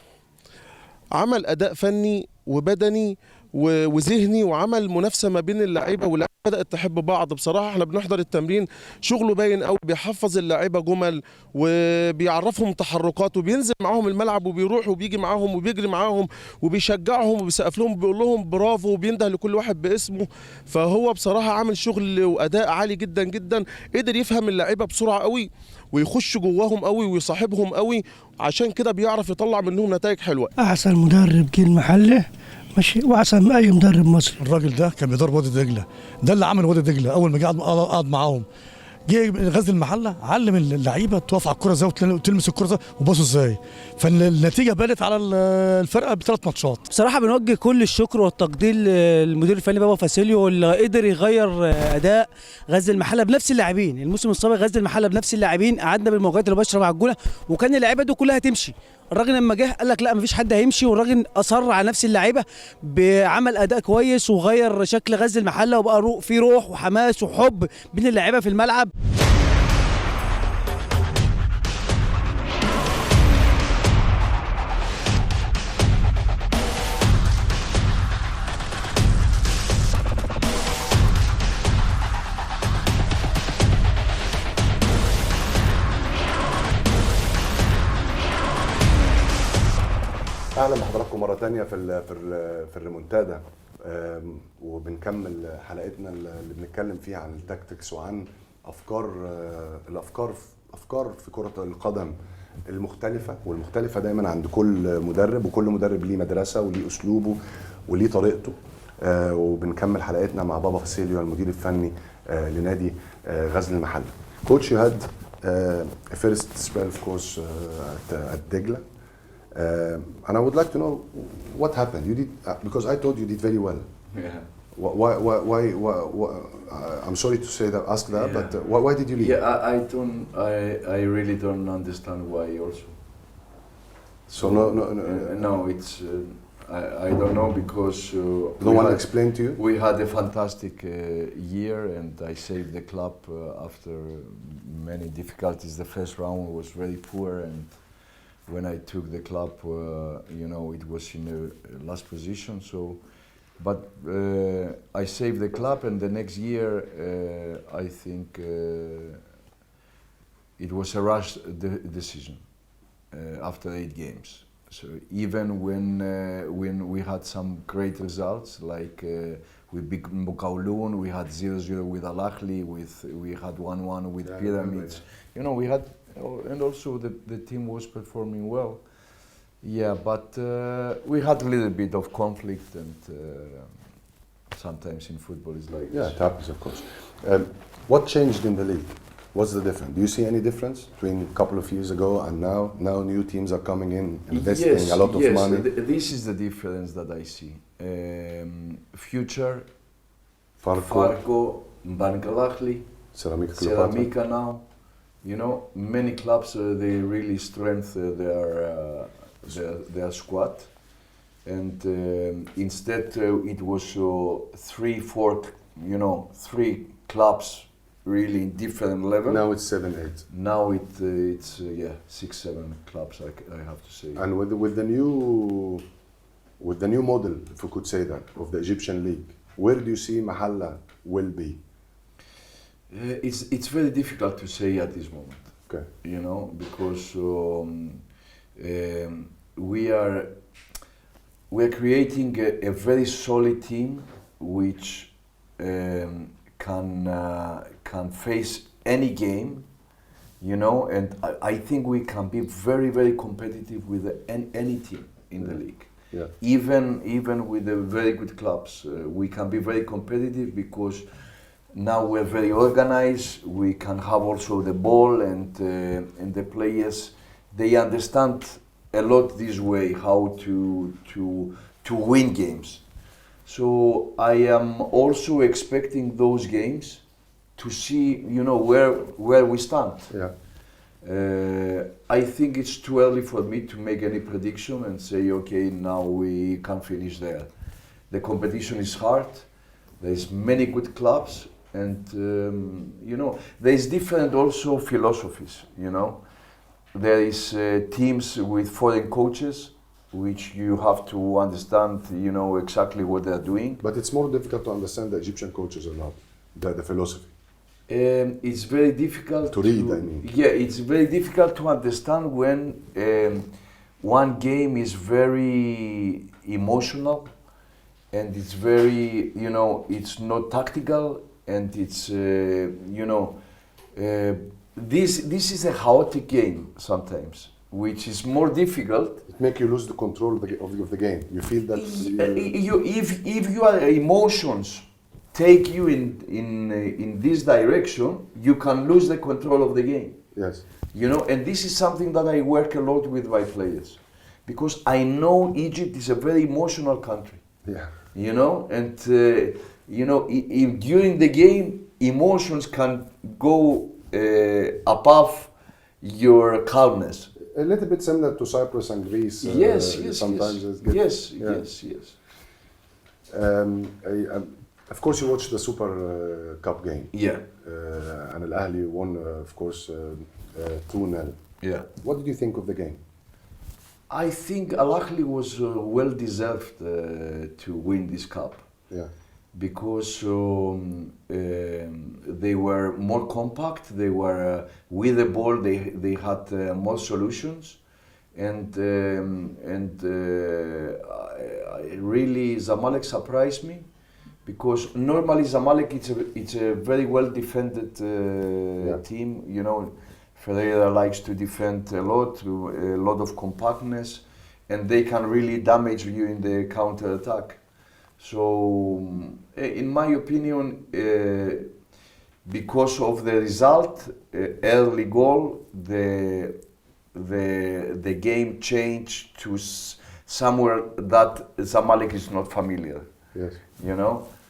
Speaker 24: عمل اداء فني وبدني وذهني، وعمل منافسه ما بين اللعيبه، واللعيبه بدات تحب بعض. بصراحه احنا بنحضر التمرين شغله باين قوي، بيحفظ اللعيبه جمل وبيعرفهم تحركات، وبينزل معاهم الملعب وبيروح وبيجي معاهم وبيجري معاهم وبيشجعهم وبيسقف لهم بيقول لهم برافو، وبينده لكل واحد باسمه. فهو بصراحه عامل شغل واداء عالي جدا جدا، قدر يفهم اللعيبه بسرعه قوي ويخش جواهم قوي ويصاحبهم قوي، عشان كده بيعرف يطلع منهم نتائج حلوه.
Speaker 25: احسن مدرب جه المحله ماشي، واحسن من اي مدرب مصري.
Speaker 26: الراجل ده كان بيدرب وادي دجله، ده اللي عمل وادي دجله. اول ما جه قعد معاهم، جه غزل المحله علم اللعيبه تقف على الكره ازاي وتلمس الكره ازاي وباصوا ازاي، فالنتيجه بانت على الفرقه بثلاث ماتشات.
Speaker 27: بصراحه بنوجه كل الشكر والتقدير للمدير الفني بابا فاسيليو اللي قدر يغير اداء غزل المحله بنفس اللاعبين. الموسم السابق غزل المحله بنفس اللاعبين، قعدنا بالمواجهات المباشره مع الجونه، وكان اللعيبه دي كلها تمشي. الراجل لما جه قال لك لا مفيش حد هيمشي، والراجل اصر على نفس اللعيبه بعمل اداء كويس وغير شكل غزل المحله، وبقى في روح وحماس وحب بين اللعيبه في الملعب.
Speaker 22: اهلا بحضراتكم مره ثانيه في الريمونتادا، وبنكمل حلقتنا اللي بنتكلم فيها عن التاكتكس وعن الافكار في كره القدم المختلفه، والمختلفه دايما عند كل مدرب، وكل مدرب ليه مدرسه وليه اسلوبه وليه طريقته. وبنكمل حلقتنا مع بابا فاسيليو المدير الفني لنادي غزل المحله. كوتش، you had a first spell of course at Degla. And I would like to know what happened. You did because I thought you did very well.
Speaker 3: Yeah.
Speaker 22: Why I'm sorry to say that, ask that,
Speaker 3: Yeah.
Speaker 22: but why did you leave?
Speaker 3: Yeah, I really don't understand why also.
Speaker 22: So
Speaker 3: no, it's I don't know because
Speaker 22: no one explained to you.
Speaker 3: We had a fantastic year, and I saved the club after many difficulties. The first round was very poor, and when I took the club, it was in the last position. So, but I saved the club, and the next year I think it was a rush decision after 8 games. So even when we had some great results, like with Big Kowloon, we had 0-0 with Al Ahly, we had 1-1 with Pyramids. We had, and also the team was performing well. Yeah, but we had a little bit of conflict, and sometimes in football it's like
Speaker 22: it happens, of course. What changed in the league? What's the difference? Do you see any difference between a couple of years ago and now? Now new teams are coming in, investing a lot of money.
Speaker 3: This is the difference that I see. Future,
Speaker 22: Farco,
Speaker 3: Bank Al Ahly, Ceramica now. Many clubs they really strengthen their squad, and instead it was 3-4, 3 clubs. Really in different level.
Speaker 22: Now it's 7-8.
Speaker 3: Now it's 6-7 clubs. I have to say.
Speaker 22: And with the new model, if we could say that, of the Egyptian league, where do you see Mahalla will be?
Speaker 3: It's very difficult to say at this moment.
Speaker 22: Okay.
Speaker 3: Because we are creating a very solid team which can face any game, and I think we can be very, very competitive with any team in the league.
Speaker 22: Yeah.
Speaker 3: Even with the very good clubs, we can be very competitive because now we're very organized. We can have also the ball, and the players, they understand a lot this way how to win games. So I am also expecting those games to see, where we stand.
Speaker 22: Yeah.
Speaker 3: I think it's too early for me to make any prediction and say, okay, now we can finish there. The competition is hard. There's many good clubs, and there's different also philosophies. There is teams with foreign coaches, which you have to understand, exactly what they're doing.
Speaker 22: But it's more difficult to understand the Egyptian coaches or not, the philosophy.
Speaker 3: It's very difficult
Speaker 22: to read, I mean.
Speaker 3: Yeah, it's very difficult to understand when one game is very emotional, and it's very, it's not tactical, and it's, this is a chaotic game sometimes, which is more difficult.
Speaker 22: It makes you lose the control of the game. You feel that
Speaker 3: if your emotions take you in this direction, you can lose the control of the game.
Speaker 22: Yes.
Speaker 3: And this is something that I work a lot with my players, because I know Egypt is a very emotional country.
Speaker 22: Yeah.
Speaker 3: And if during the game emotions can go above your calmness.
Speaker 22: A little bit similar to Cyprus and Greece.
Speaker 3: Yes.
Speaker 22: Yes. Of course, you watched the Super Cup game.
Speaker 3: Yeah.
Speaker 22: And Al Ahly won, of course, 2-0.
Speaker 3: Yeah.
Speaker 22: What did you think of the game?
Speaker 3: I think Al Ahly was well deserved to win this cup.
Speaker 22: Yeah.
Speaker 3: Because they were more compact, they were with the ball, they had more solutions, and really Zamalek surprised me, because normally Zamalek it's a very well defended team. Ferreira likes to defend a lot of compactness, and they can really damage you in the counter attack. So, in my opinion, because of the result, early goal, the game changed to somewhere that Zamalek is not familiar.
Speaker 22: Yes.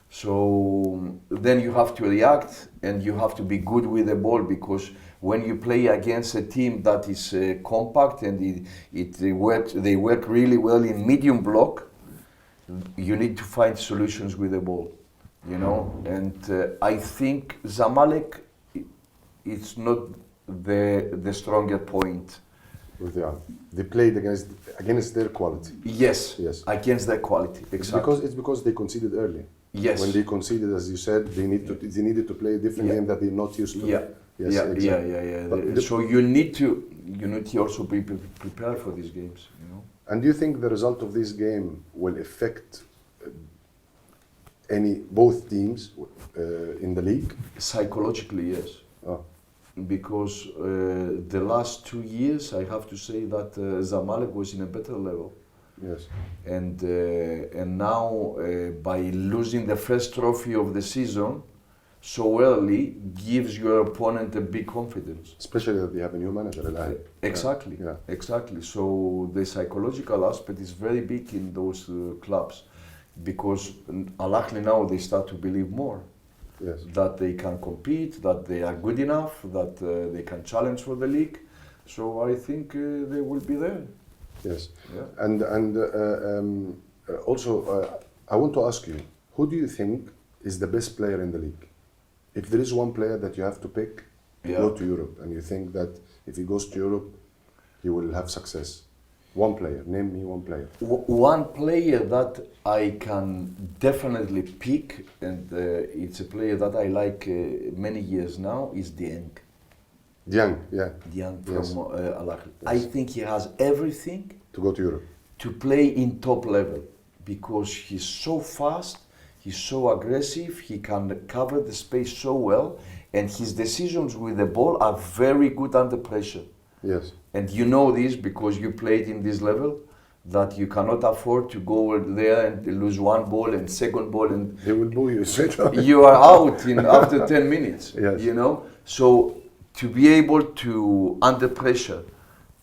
Speaker 3: So then you have to react and you have to be good with the ball, because when you play against a team that is compact and they work really well in medium block, you need to find solutions with the ball, you know. And I think Zamalek, it's not the stronger point.
Speaker 22: They played against their quality.
Speaker 3: Yes, against their quality. Exactly.
Speaker 22: It's because they conceded early.
Speaker 3: Yes.
Speaker 22: When they conceded, as you said, they needed to play a different game that they're not used to.
Speaker 3: Yeah.
Speaker 22: Yes,
Speaker 3: Yeah.
Speaker 22: exactly.
Speaker 3: Yeah. So you need to also be prepared for these games. You know.
Speaker 22: And do you think the result of this game will affect both teams in the league?
Speaker 3: Psychologically, yes.
Speaker 22: Oh.
Speaker 3: Because the last 2 years, I have to say that Zamalek was in a better level.
Speaker 22: Yes.
Speaker 3: And now by losing the first trophy of the season so early gives your opponent a big confidence.
Speaker 22: Especially that they have a new manager.
Speaker 3: Exactly. Yeah. Exactly. So the psychological aspect is very big in those clubs, because Al Ahly now they start to believe more.
Speaker 22: Yes.
Speaker 3: That they can compete, that they are good enough, that they can challenge for the league. So I think they will be there.
Speaker 22: Yes.
Speaker 3: Yeah.
Speaker 22: And also, I want to ask you, who do you think is the best player in the league? If there is one player that you have to pick to go to Europe, and you think that if he goes to Europe, he will have success. One player, name me one player.
Speaker 3: One player that I can definitely pick, and it's a player that I like many years now, is Dieng.
Speaker 22: Dieng
Speaker 3: from Al Ahly. I think he has everything
Speaker 22: to go to Europe,
Speaker 3: to play in top level, because he's so fast, he's so aggressive, he can cover the space so well, and his decisions with the ball are very good under pressure.
Speaker 22: Yes.
Speaker 3: And you know this because you played in this level, that you cannot afford to go there and lose one ball and second ball and
Speaker 22: they will boo you straight away.
Speaker 3: You are out after 10 minutes.
Speaker 22: Yes.
Speaker 3: You know, so to be able to, under pressure,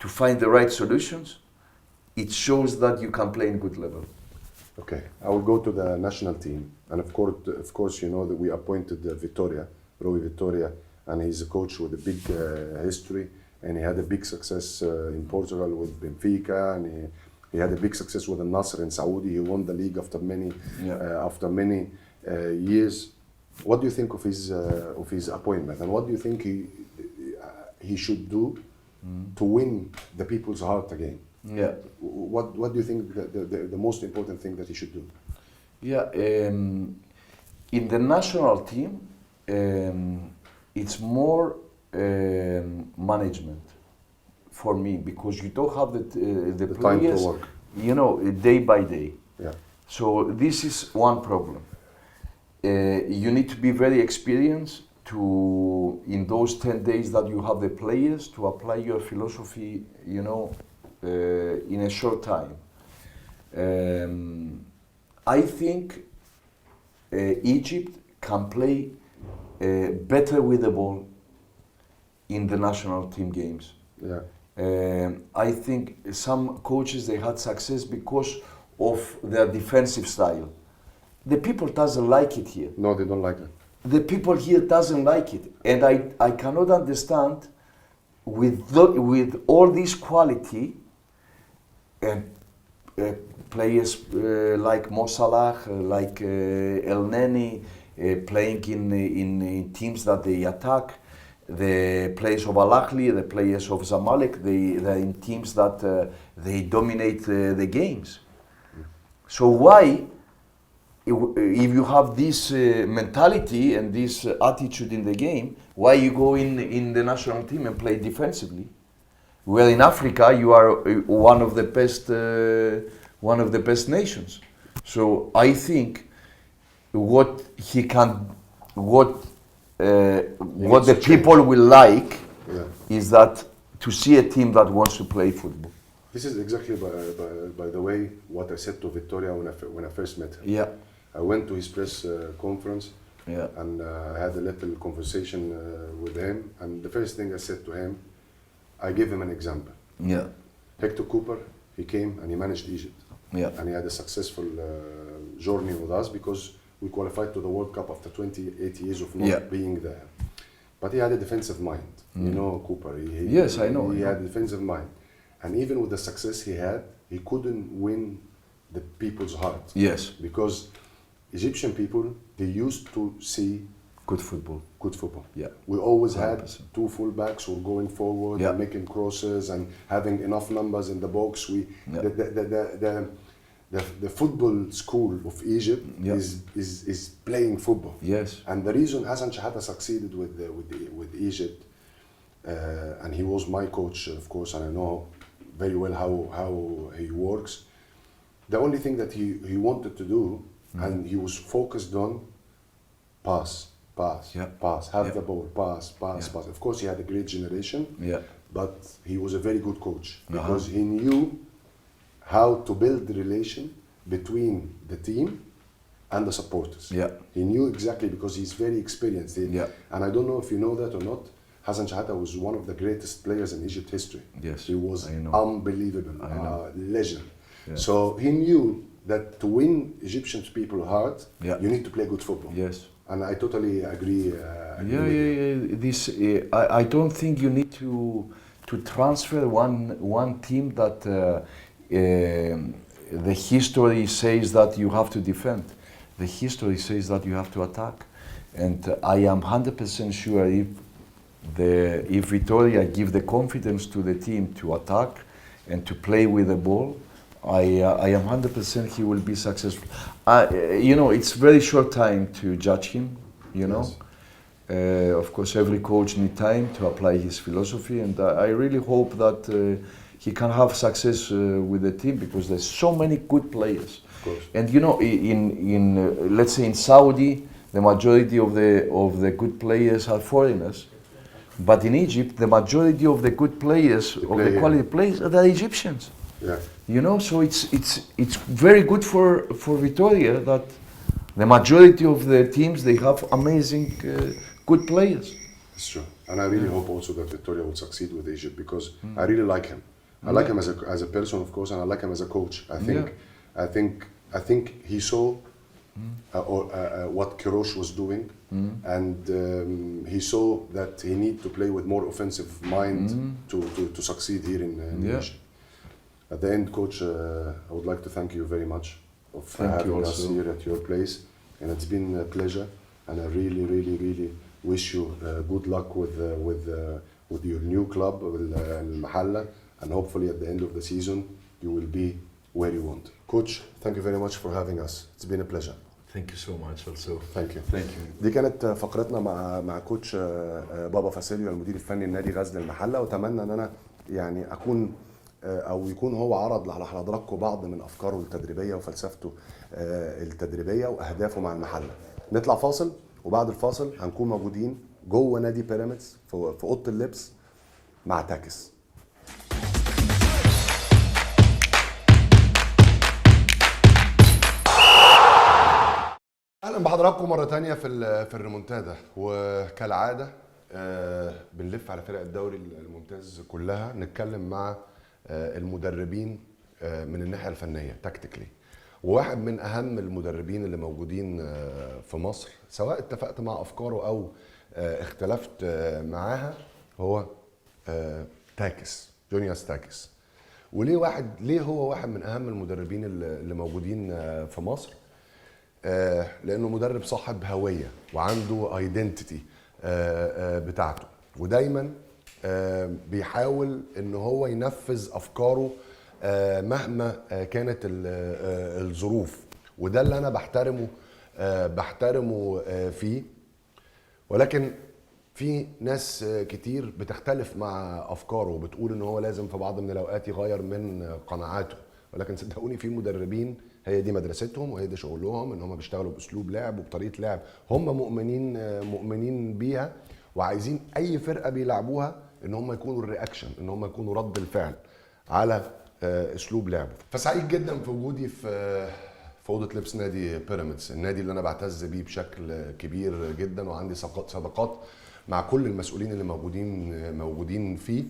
Speaker 3: to find the right solutions, it shows that you can play in good level.
Speaker 22: Okay, I will go to the national team, and of course, you know that we appointed Rui Vitória, and he's a coach with a big history, and he had a big success in Portugal with Benfica, and he had a big success with Al Nassr in Saudi. He won the league after many years. What do you think of his appointment, and what do you think he should do to win the people's heart again?
Speaker 3: Yeah.
Speaker 22: What do you think the most important thing that he should do?
Speaker 3: Yeah, in the national team, it's more management for me, because you don't have the players,
Speaker 22: time to work.
Speaker 3: You know, day by day.
Speaker 22: Yeah.
Speaker 3: So this is one problem. You need to be very experienced in those 10 days that you have the players, to apply your philosophy, you know, in a short time. I think Egypt can play better with the ball in the national team games.
Speaker 22: Yeah.
Speaker 3: I think some coaches, they had success because of their defensive style. The people doesn't like it here.
Speaker 22: No, they don't like it.
Speaker 3: The people here doesn't like it, and I cannot understand with all this quality and players like Mo Salah, like El Neni, playing in teams that they attack. The players of Al Ahly, the players of Zamalek, they're in teams that they dominate the games. So why, if you have this mentality and this attitude in the game, why you go in the national team and play defensively? Where in Africa you are one of the best nations. So I think what the people will like is that to see a team that wants to play football.
Speaker 22: This is exactly, by the way, what I said to Vitória when I first met him.
Speaker 3: Yeah.
Speaker 22: I went to his press conference, and I had a little conversation with him. And the first thing I said to him, I gave him an example.
Speaker 3: Yeah.
Speaker 22: Hector Cooper, he came and he managed Egypt.
Speaker 3: Yeah.
Speaker 22: And he had a successful journey with us because we qualified to the World Cup after 28 years of not being there. But he had a defensive mind. You know Cooper.
Speaker 3: Yes, I know.
Speaker 22: He had a defensive mind. And even with the success he had, he couldn't win the people's heart.
Speaker 3: Yes.
Speaker 22: Because Egyptian people, they used to see
Speaker 3: good football.
Speaker 22: Good football.
Speaker 3: Yeah.
Speaker 22: We always
Speaker 3: 100%.
Speaker 22: had two fullbacks who were going forward and making crosses and having enough numbers in the box. The football school of Egypt is playing football.
Speaker 3: Yes.
Speaker 22: And the reason Hassan Shahata succeeded with Egypt, and he was my coach, of course, and I know very well how he works. The only thing that he wanted to do, and he was focused on, pass, have the ball, pass. Of course, he had a great generation, but he was a very good coach because he knew how to build the relation between the team and the supporters. He knew exactly because he's very experienced. And I don't know if you know that or not, Hassan Shahata was one of the greatest players in Egypt history.
Speaker 3: Yes,
Speaker 22: he was unbelievable, legend.
Speaker 3: Yeah.
Speaker 22: So he knew that to win Egyptian people's heart, you need to play good football.
Speaker 3: Yes.
Speaker 22: And I totally agree.
Speaker 3: This I don't think you need to transfer one team that the history says that you have to defend. The history says that you have to attack. And I am 100% sure if Vitoria give the confidence to the team to attack and to play with the ball, I am 100% he will be successful. You know, it's very short time to judge him, you know. Of course, every coach needs time to apply his philosophy, and I really hope that he can have success with the team because there's so many good players. And you know, in let's say in Saudi, the majority of the good players are foreigners. But in Egypt, the majority of the good players, of the quality players, are Egyptians.
Speaker 22: Yeah.
Speaker 3: You know, so it's very good for Vitoria that the majority of the teams, they have amazing good players.
Speaker 22: It's true. And I really hope also that Vitoria will succeed with Egypt because I really like him. I like him as a person, of course, and I like him as a coach. I think he saw what Kirosh was doing, and he saw that he need to play with more offensive mind to succeed here in Egypt. At the end, Coach, I would like to thank you very much for having us here at your place, and it's been a pleasure. And I really, really, really wish you good luck with your new club, Al-Mahalla, and hopefully at the end of the season you will be where you want. Coach, thank you very much for having us. It's been a pleasure.
Speaker 3: Thank you so much also.
Speaker 22: Thank you.
Speaker 3: Thank you.
Speaker 22: دي كانت فقرتنا مع كوتش بابا فاسيليو المدير الفني لنادي غزل المحله، واتمنى ان انا يعني اكون او يكون هو عرض على حضراتكم بعض من افكاره التدريبيه وفلسفته التدريبيه واهدافه مع المحله. نطلع فاصل، وبعد الفاصل هنكون موجودين جوه نادي بيراميدز في اوضه اللبس مع تاكيس. اهلا بحضراتكم مره تانية في الريمونتادا، وكالعاده بنلف على فرق الدوري الممتاز كلها، نتكلم مع المدربين من الناحيه الفنيه تكتيكلي. وواحد من اهم المدربين اللي موجودين في مصر، سواء اتفقت مع افكاره او اختلفت معاها، هو تاكيس، جونياس تاكيس. ليه هو واحد من اهم المدربين اللي موجودين في مصر؟ لانه مدرب صاحب هويه وعنده ايدنتيتي بتاعته، ودايما بيحاول ان هو ينفذ افكاره مهما كانت الظروف، وده اللي انا بحترمه فيه. ولكن في ناس كتير بتختلف مع افكاره وبتقول ان هو لازم في بعض من الاوقات يغير من قناعاته، ولكن صدقوني في مدربين هي دي مدرستهم وهي دي شغلهم، ان هم بيشتغلوا باسلوب لعب وبطريقه لعب هم مؤمنين بيها، وعايزين اي فرقه بيلعبوها ان هم يكونوا الرياكشن، ان هم يكونوا رد الفعل على اسلوب لعبه. فسعيد جدا في وجودي في اوضه لبس نادي بيراميدز، النادي اللي انا بعتز بيه بشكل كبير جدا، وعندي صداقات مع كل المسؤولين اللي موجودين فيه.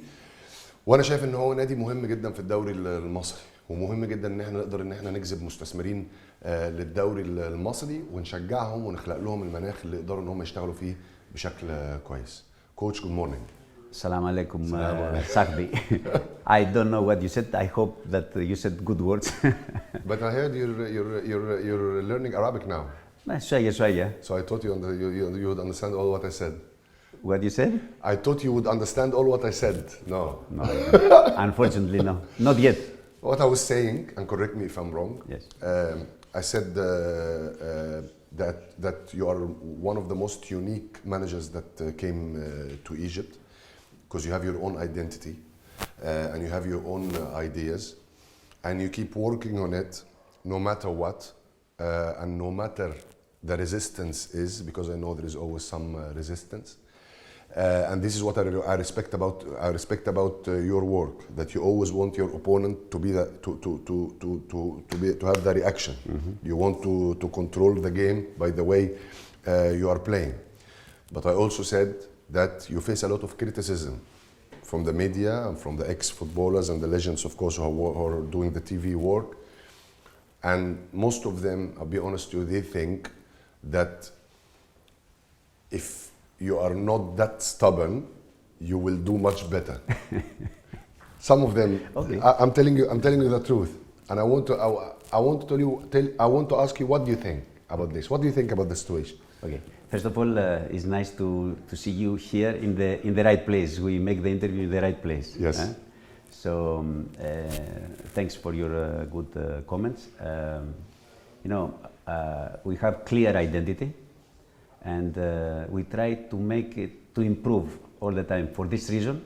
Speaker 22: وانا شايف ان هو نادي مهم جدا في الدوري المصري، ومهم جدا ان احنا نقدر ان احنا نجذب مستثمرين للدوري المصري ونشجعهم ونخلق لهم المناخ اللي يقدروا ان هم يشتغلوا فيه بشكل كويس. كوتش جود مورنينج.
Speaker 5: السلام عليكم صاحبي. I don't know what you said. I hope that you said good words.
Speaker 22: But I heard you're learning Arabic now.
Speaker 5: شوية شوية.
Speaker 22: So I thought you would understand all what I said.
Speaker 5: What you said?
Speaker 22: I thought you would understand all what I said. No.
Speaker 5: No. Unfortunately, no. Not yet.
Speaker 22: What I was saying, and correct me if I'm wrong.
Speaker 5: Yes.
Speaker 22: I said that you are one of the most unique managers that came to Egypt, because you have your own identity and you have your own ideas, and you keep working on it no matter what, and no matter the resistance is, because I know there is always some resistance. And this is what I respect about your work, that you always want your opponent to be to have the reaction.
Speaker 5: Mm-hmm.
Speaker 22: You want to control the game by the way you are playing. But I also said that you face a lot of criticism from the media and from the ex-footballers and the legends, of course, who are doing the TV work. And most of them, I'll be honest with you, they think that if you are not that stubborn, you will do much better. Some of them, okay. I'm telling you the truth, and I want to ask you, what do you think about this? What do you think about the situation?
Speaker 5: Okay. First of all, it's nice to see you here in the right place. We make the interview in the right place.
Speaker 22: Yes.
Speaker 5: So thanks for your good comments. We have clear identity, and we try to make it to improve all the time. For this reason,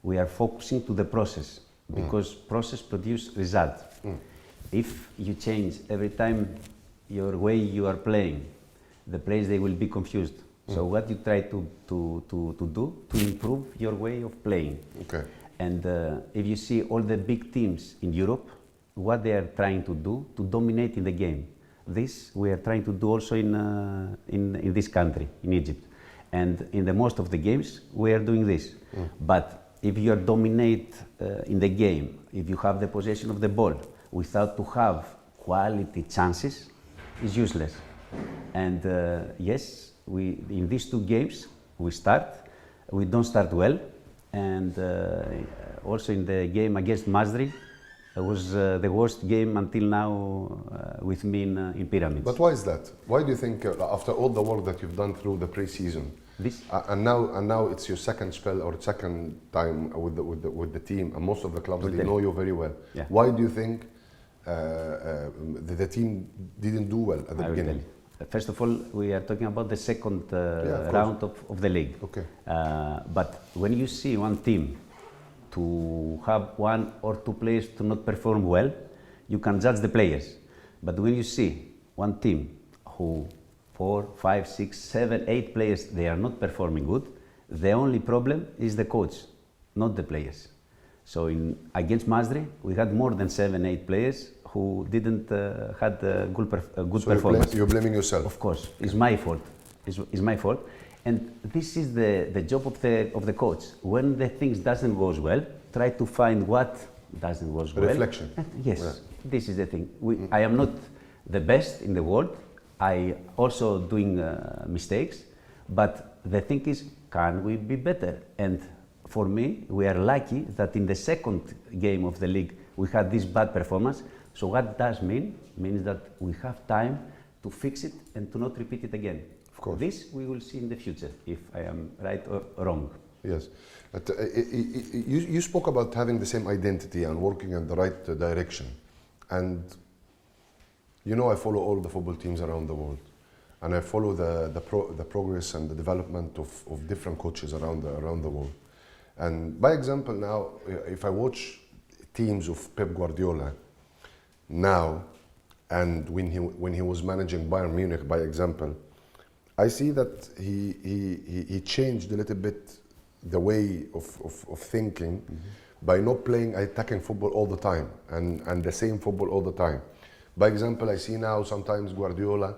Speaker 5: we are focusing to the process, because process produce result. If you change every time your way you are playing, the players, they will be confused. So what you try to do to improve your way of playing.
Speaker 22: Okay.
Speaker 5: And if you see all the big teams in Europe, what they are trying to do to dominate in the game. This we are trying to do also in this country, in Egypt. And in the most of the games, we are doing this. But if you are dominate in the game, if you have the possession of the ball without to have quality chances, it's useless. And yes, in these two games, we don't start well. And also in the game against Masri, it was the worst game until now with me in Pyramids.
Speaker 22: But why is that? Why do you think, after all the work that you've done through the pre-season, and now it's your second spell or second time with the team, and most of the clubs, they know you very well.
Speaker 5: Yeah.
Speaker 22: Why do you think the team didn't do well at the beginning?
Speaker 5: First of all, we are talking about the second round of the league.
Speaker 22: Okay.
Speaker 5: But when you see one team to have one or two players to not perform well, you can judge the players. But when you see one team who 4, 5, 6, 7, 8 players, they are not performing good, the only problem is the coach, not the players. So against Masri, we had more than 7, 8 players who didn't had a good performance.
Speaker 22: You're blaming yourself.
Speaker 5: Of course, it's my fault. It's my fault. And this is the job of the coach. When the things doesn't goes well, try to find what doesn't goes well.
Speaker 22: Reflection.
Speaker 5: Yes, this is the thing. I am not the best in the world. I also doing mistakes, but the thing is, can we be better? And for me, we are lucky that in the second game of the league, we had this bad performance. So what does mean? Means that we have time to fix it and to not repeat it again.
Speaker 22: Of course.
Speaker 5: This we will see in the future, if I am right or wrong.
Speaker 22: Yes. But, you spoke about having the same identity and working in the right direction. And you know, I follow all the football teams around the world. And I follow the progress and the development of different coaches around the world. And by example now, if I watch teams of Pep Guardiola now, and when he was managing Bayern Munich, by example, I see that he changed a little bit the way of thinking by not playing attacking football all the time and the same football all the time. By example, I see now sometimes Guardiola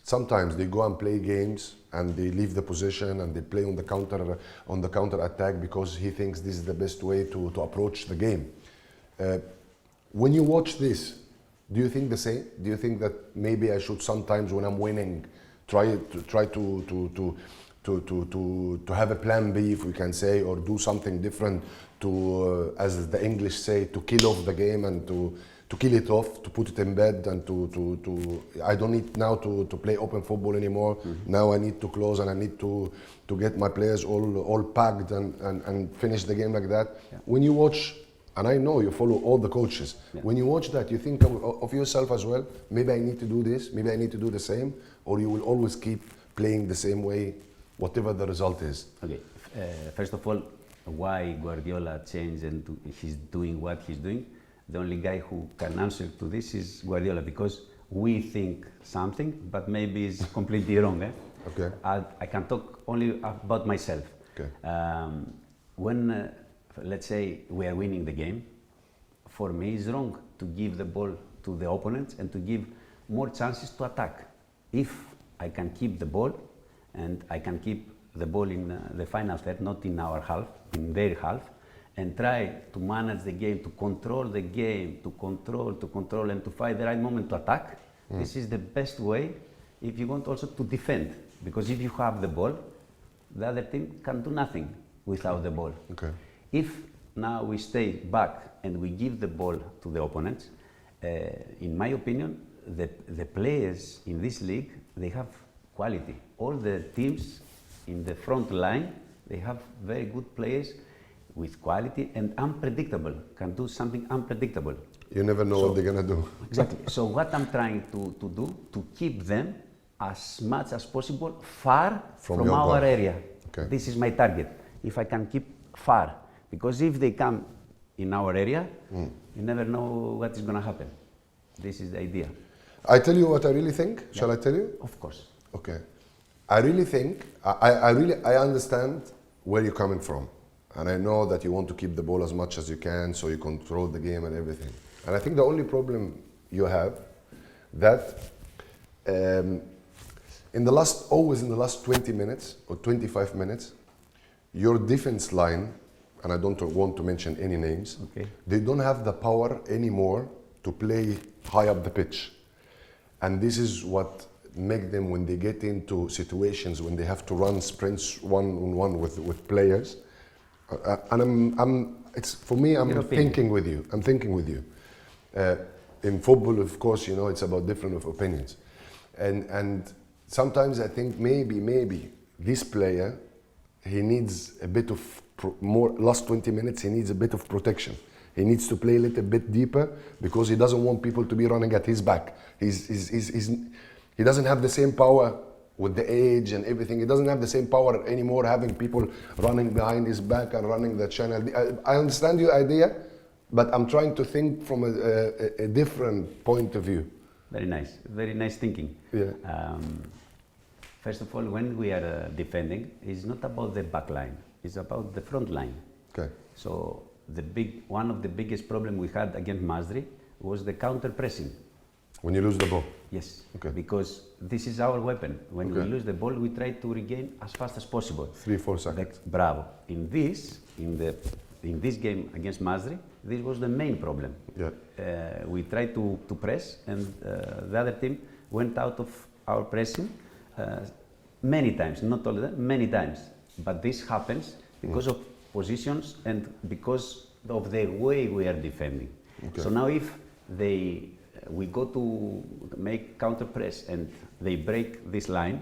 Speaker 22: sometimes they go and play games and they leave the position and they play on the counter attack because he thinks this is the best way to approach the game. When you watch this, do you think the same? Do you think that maybe I should sometimes, when I'm winning, try to have a plan B, if we can say, or do something different to, as the English say, to kill off the game and to kill it off, to put it in bed, and to I don't need now to play open football anymore. Now I need to close and I need to get my players all packed and finish the game like that. When you watch, and I know you follow all the coaches, when you watch that, you think of yourself as well, maybe I need to do this, maybe I need to do the same, or you will always keep playing the same way, whatever the result is.
Speaker 5: Okay, first of all, why Guardiola changed and he's doing what he's doing? The only guy who can answer to this is Guardiola, because we think something, but maybe it's completely wrong.
Speaker 22: Okay.
Speaker 5: I can talk only about myself.
Speaker 22: Okay.
Speaker 5: When, let's say, we are winning the game, for me it's wrong to give the ball to the opponents and to give more chances to attack. If I can keep the ball, and I can keep the ball in the final third, not in our half, in their half, and try to manage the game, to control the game, to control, and to find the right moment to attack. This is the best way if you want also to defend. Because if you have the ball, the other team can do nothing without the ball.
Speaker 22: Okay.
Speaker 5: If now we stay back and we give the ball to the opponents, in my opinion, the players in this league, they have quality. All the teams in the front line, they have very good players with quality and unpredictable, can do something unpredictable.
Speaker 22: You never know what they're going to do.
Speaker 5: Exactly. So what I'm trying to do, to keep them as much as possible far from our area.
Speaker 22: Okay.
Speaker 5: This is my target. If I can keep far, because if they come in our area, you never know what is going to happen. This is the idea.
Speaker 22: I tell you what I really think. Yeah. Shall I tell you?
Speaker 5: Of course.
Speaker 22: Okay. I really think, I understand where you're coming from. And I know that you want to keep the ball as much as you can so you control the game and everything. And I think the only problem you have that always in the last 20 minutes or 25 minutes, your defense line, and I don't want to mention any names, they don't have the power anymore to play high up the pitch. And this is what make them, when they get into situations when they have to run sprints one-on-one with players, and it's for me, I'm thinking with you. I'm thinking with you. In football, of course, you know, it's about different opinions. And sometimes I think maybe this player, he needs a bit of more, last 20 minutes, he needs a bit of protection. He needs to play a little bit deeper because he doesn't want people to be running at his back. He doesn't have the same power with the age and everything. He doesn't have the same power anymore, having people running behind his back and running the channel. I understand your idea, but I'm trying to think from a different point of view.
Speaker 5: Very nice thinking.
Speaker 22: Yeah.
Speaker 5: First of all, when we are defending, it's not about the back line, it's about the front line.
Speaker 22: Okay.
Speaker 5: So one of the biggest problems we had against Masri was the counter pressing.
Speaker 22: When you lose the ball?
Speaker 5: Yes.
Speaker 22: Okay.
Speaker 5: Because this is our weapon. When we lose the ball, we try to regain as fast as possible.
Speaker 22: 3-4 seconds.
Speaker 5: Bravo. In this game against Masri, this was the main problem.
Speaker 22: Yeah.
Speaker 5: We tried to press, and the other team went out of our pressing many times, not all of them, many times. But this happens because of positions and because of the way we are defending.
Speaker 22: Okay.
Speaker 5: So now if we go to make counter press and they break this line,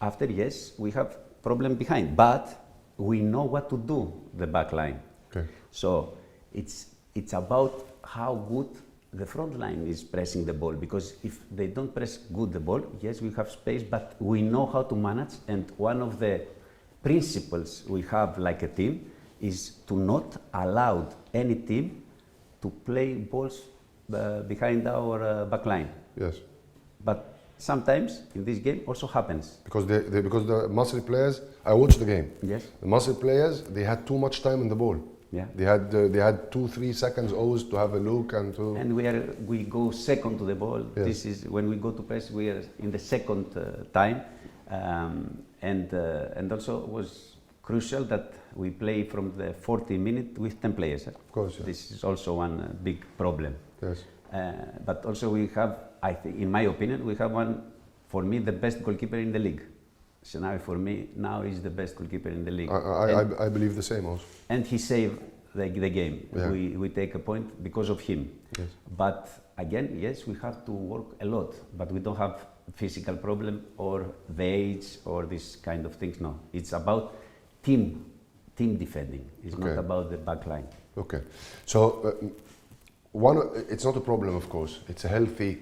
Speaker 5: after, yes, we have problem behind, but we know what to do, the back line.
Speaker 22: Okay.
Speaker 5: So it's about how good the front line is pressing the ball, because if they don't press good the ball, yes, we have space, but we know how to manage, and one of the principles we have like a team is to not allow any team to play balls behind our back line.
Speaker 22: Yes.
Speaker 5: But sometimes in this game also happens.
Speaker 22: Because the Masri players, I watched the game.
Speaker 5: Yes.
Speaker 22: The Masri players, they had too much time in the ball.
Speaker 5: Yeah.
Speaker 22: They had 2-3 seconds always to have a look and to.
Speaker 5: And we go second to the ball.
Speaker 22: Yes.
Speaker 5: This is when we go to press. We are in the second time, and also it was crucial that we play from the 40 minutes with 10 players.
Speaker 22: Of course. Yeah.
Speaker 5: This is also one big problem.
Speaker 22: Yes.
Speaker 5: But also we have, I think, in my opinion, we have one, for me, the best goalkeeper in the league. So now, for me, now he's the best goalkeeper in the league.
Speaker 22: I believe the same also.
Speaker 5: And he saved the game.
Speaker 22: Yeah.
Speaker 5: We take a point because of him.
Speaker 22: Yes.
Speaker 5: But again, yes, we have to work a lot, but we don't have physical problem or the age or this kind of things. No, it's about team defending. It's not about the back line.
Speaker 22: Okay, so it's not a problem, of course. It's a healthy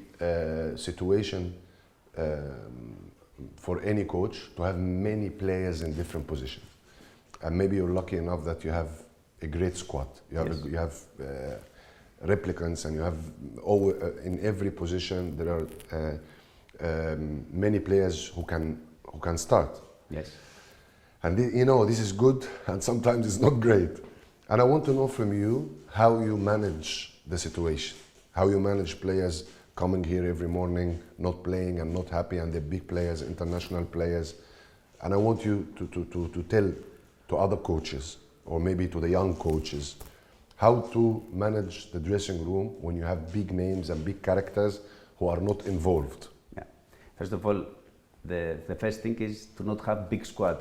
Speaker 22: situation for any coach to have many players in different positions, and maybe you're lucky enough that you have a great squad. You have replicants, and you have in every position there are many players who can start.
Speaker 5: Yes.
Speaker 22: And this is good, and sometimes it's not great. And I want to know from you how you manage the situation, how you manage players coming here every morning, not playing and not happy, and they're big players, international players. And I want you to tell to other coaches, or maybe to the young coaches, how to manage the dressing room when you have big names and big characters who are not involved.
Speaker 5: Yeah. First of all, the first thing is to not have big squad.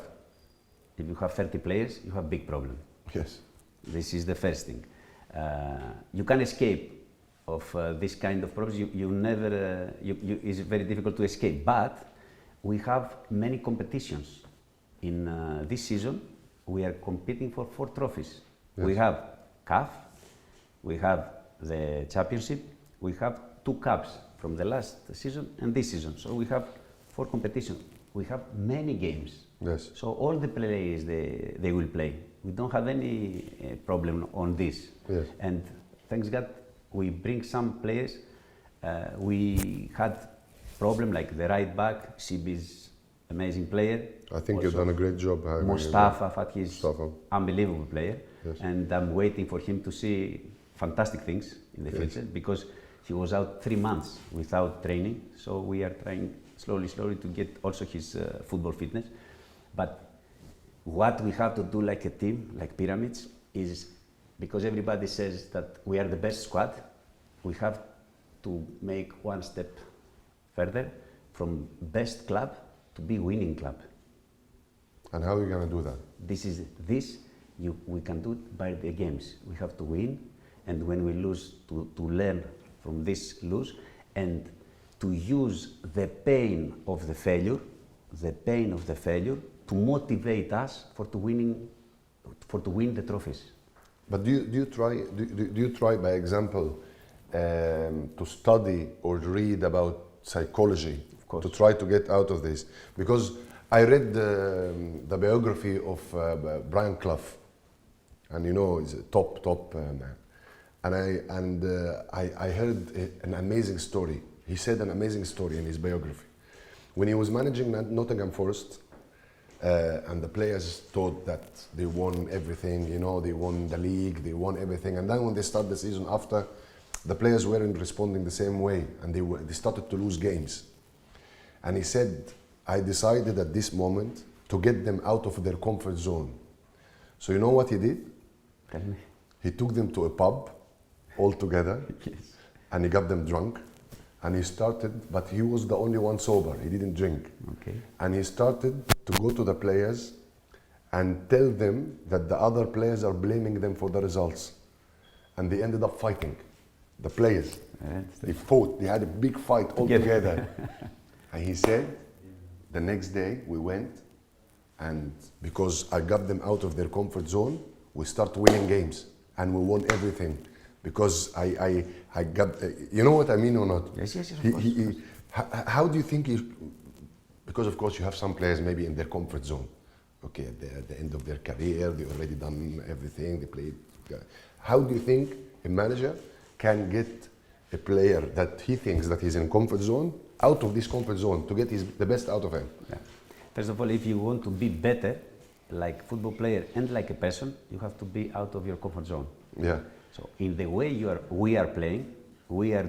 Speaker 5: If you have 30 players, you have big problem.
Speaker 22: Yes.
Speaker 5: This is the first thing. You can escape of this kind of problems. You never. It's very difficult to escape. But we have many competitions. In this season, we are competing for 4 trophies.
Speaker 22: Yes.
Speaker 5: We have CAF, we have the championship, we have 2 cups from the last season and this season. So we have 4 competitions. We have many games.
Speaker 22: Yes.
Speaker 5: So all the players they will play. We don't have any problem on this.
Speaker 22: Yes.
Speaker 5: And thanks God, we bring some players. We had problem like the right back, Sibi's amazing player.
Speaker 22: I think
Speaker 5: also,
Speaker 22: you've done a great job.
Speaker 5: Mustafa Fathi's unbelievable player.
Speaker 22: Yes.
Speaker 5: And I'm waiting for him to see fantastic things in the future, because he was out 3 months without training. So we are trying slowly to get also his football fitness. But what we have to do like a team, like pyramids, is because everybody says that we are the best squad, we have to make one step further from best club to be winning club.
Speaker 22: And how are you going to do that?
Speaker 5: We can do it by the games. We have to win, and when we lose, to learn from this lose, and to use the pain of the failure to motivate us to win the trophies.
Speaker 22: But do you try, by example, to study or read about psychology to try to get out of this? Because I read the biography of Brian Clough, and he's a top man. And I heard an amazing story. He said an amazing story in his biography. When he was managing Nottingham Forest, and the players thought that they won everything, they won the league, they won everything. And then when they start the season after, the players weren't responding the same way, and they started to lose games. And he said, I decided at this moment to get them out of their comfort zone. So you know what he did?
Speaker 5: Tell me.
Speaker 22: He took them to a pub all together,
Speaker 5: Yes.
Speaker 22: and he got them drunk. And he started, but he was the only one sober, he didn't drink.
Speaker 5: Okay.
Speaker 22: And he started to go to the players and tell them that the other players are blaming them for the results. And they ended up fighting, the players. They fought, they had a big fight all together. And he said, the next day we went, and because I got them out of their comfort zone, we start winning games, and we won everything. Because I got, you know what I mean or not?
Speaker 5: Yes, of course.
Speaker 22: How do you think because of course you have some players maybe in their comfort zone. Okay, at the end of their career, they already done everything, they played. How do you think a manager can get a player that he thinks that he's in comfort zone, out of this comfort zone, to get the best out of him?
Speaker 5: Yeah. First of all, if you want to be better, like football player and like a person, you have to be out of your comfort zone.
Speaker 22: Yeah.
Speaker 5: So in the way we are playing, we are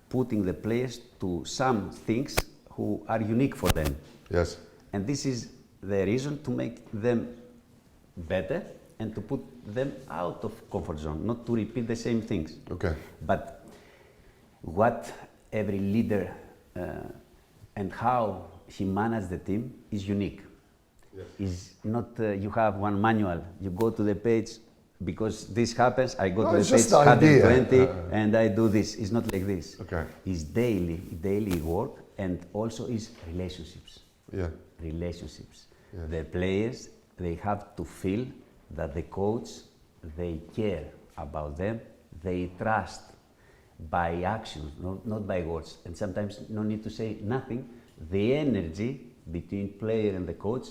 Speaker 5: putting the players to some things who are unique for them.
Speaker 22: Yes.
Speaker 5: And this is the reason to make them better and to put them out of comfort zone, not to repeat the same things.
Speaker 22: Okay.
Speaker 5: But what every leader and how he manages the team is unique.
Speaker 22: Yes.
Speaker 5: Is not you have one manual, you go to the page, because this happens, I go to the page 120 and I do this. It's not like this.
Speaker 22: Okay.
Speaker 5: It's daily work, and also is relationships.
Speaker 22: Yeah.
Speaker 5: Relationships.
Speaker 22: Yeah.
Speaker 5: The players, they have to feel that the coach, they care about them, they trust by actions, not by words. And sometimes no need to say nothing. The energy between player and the coach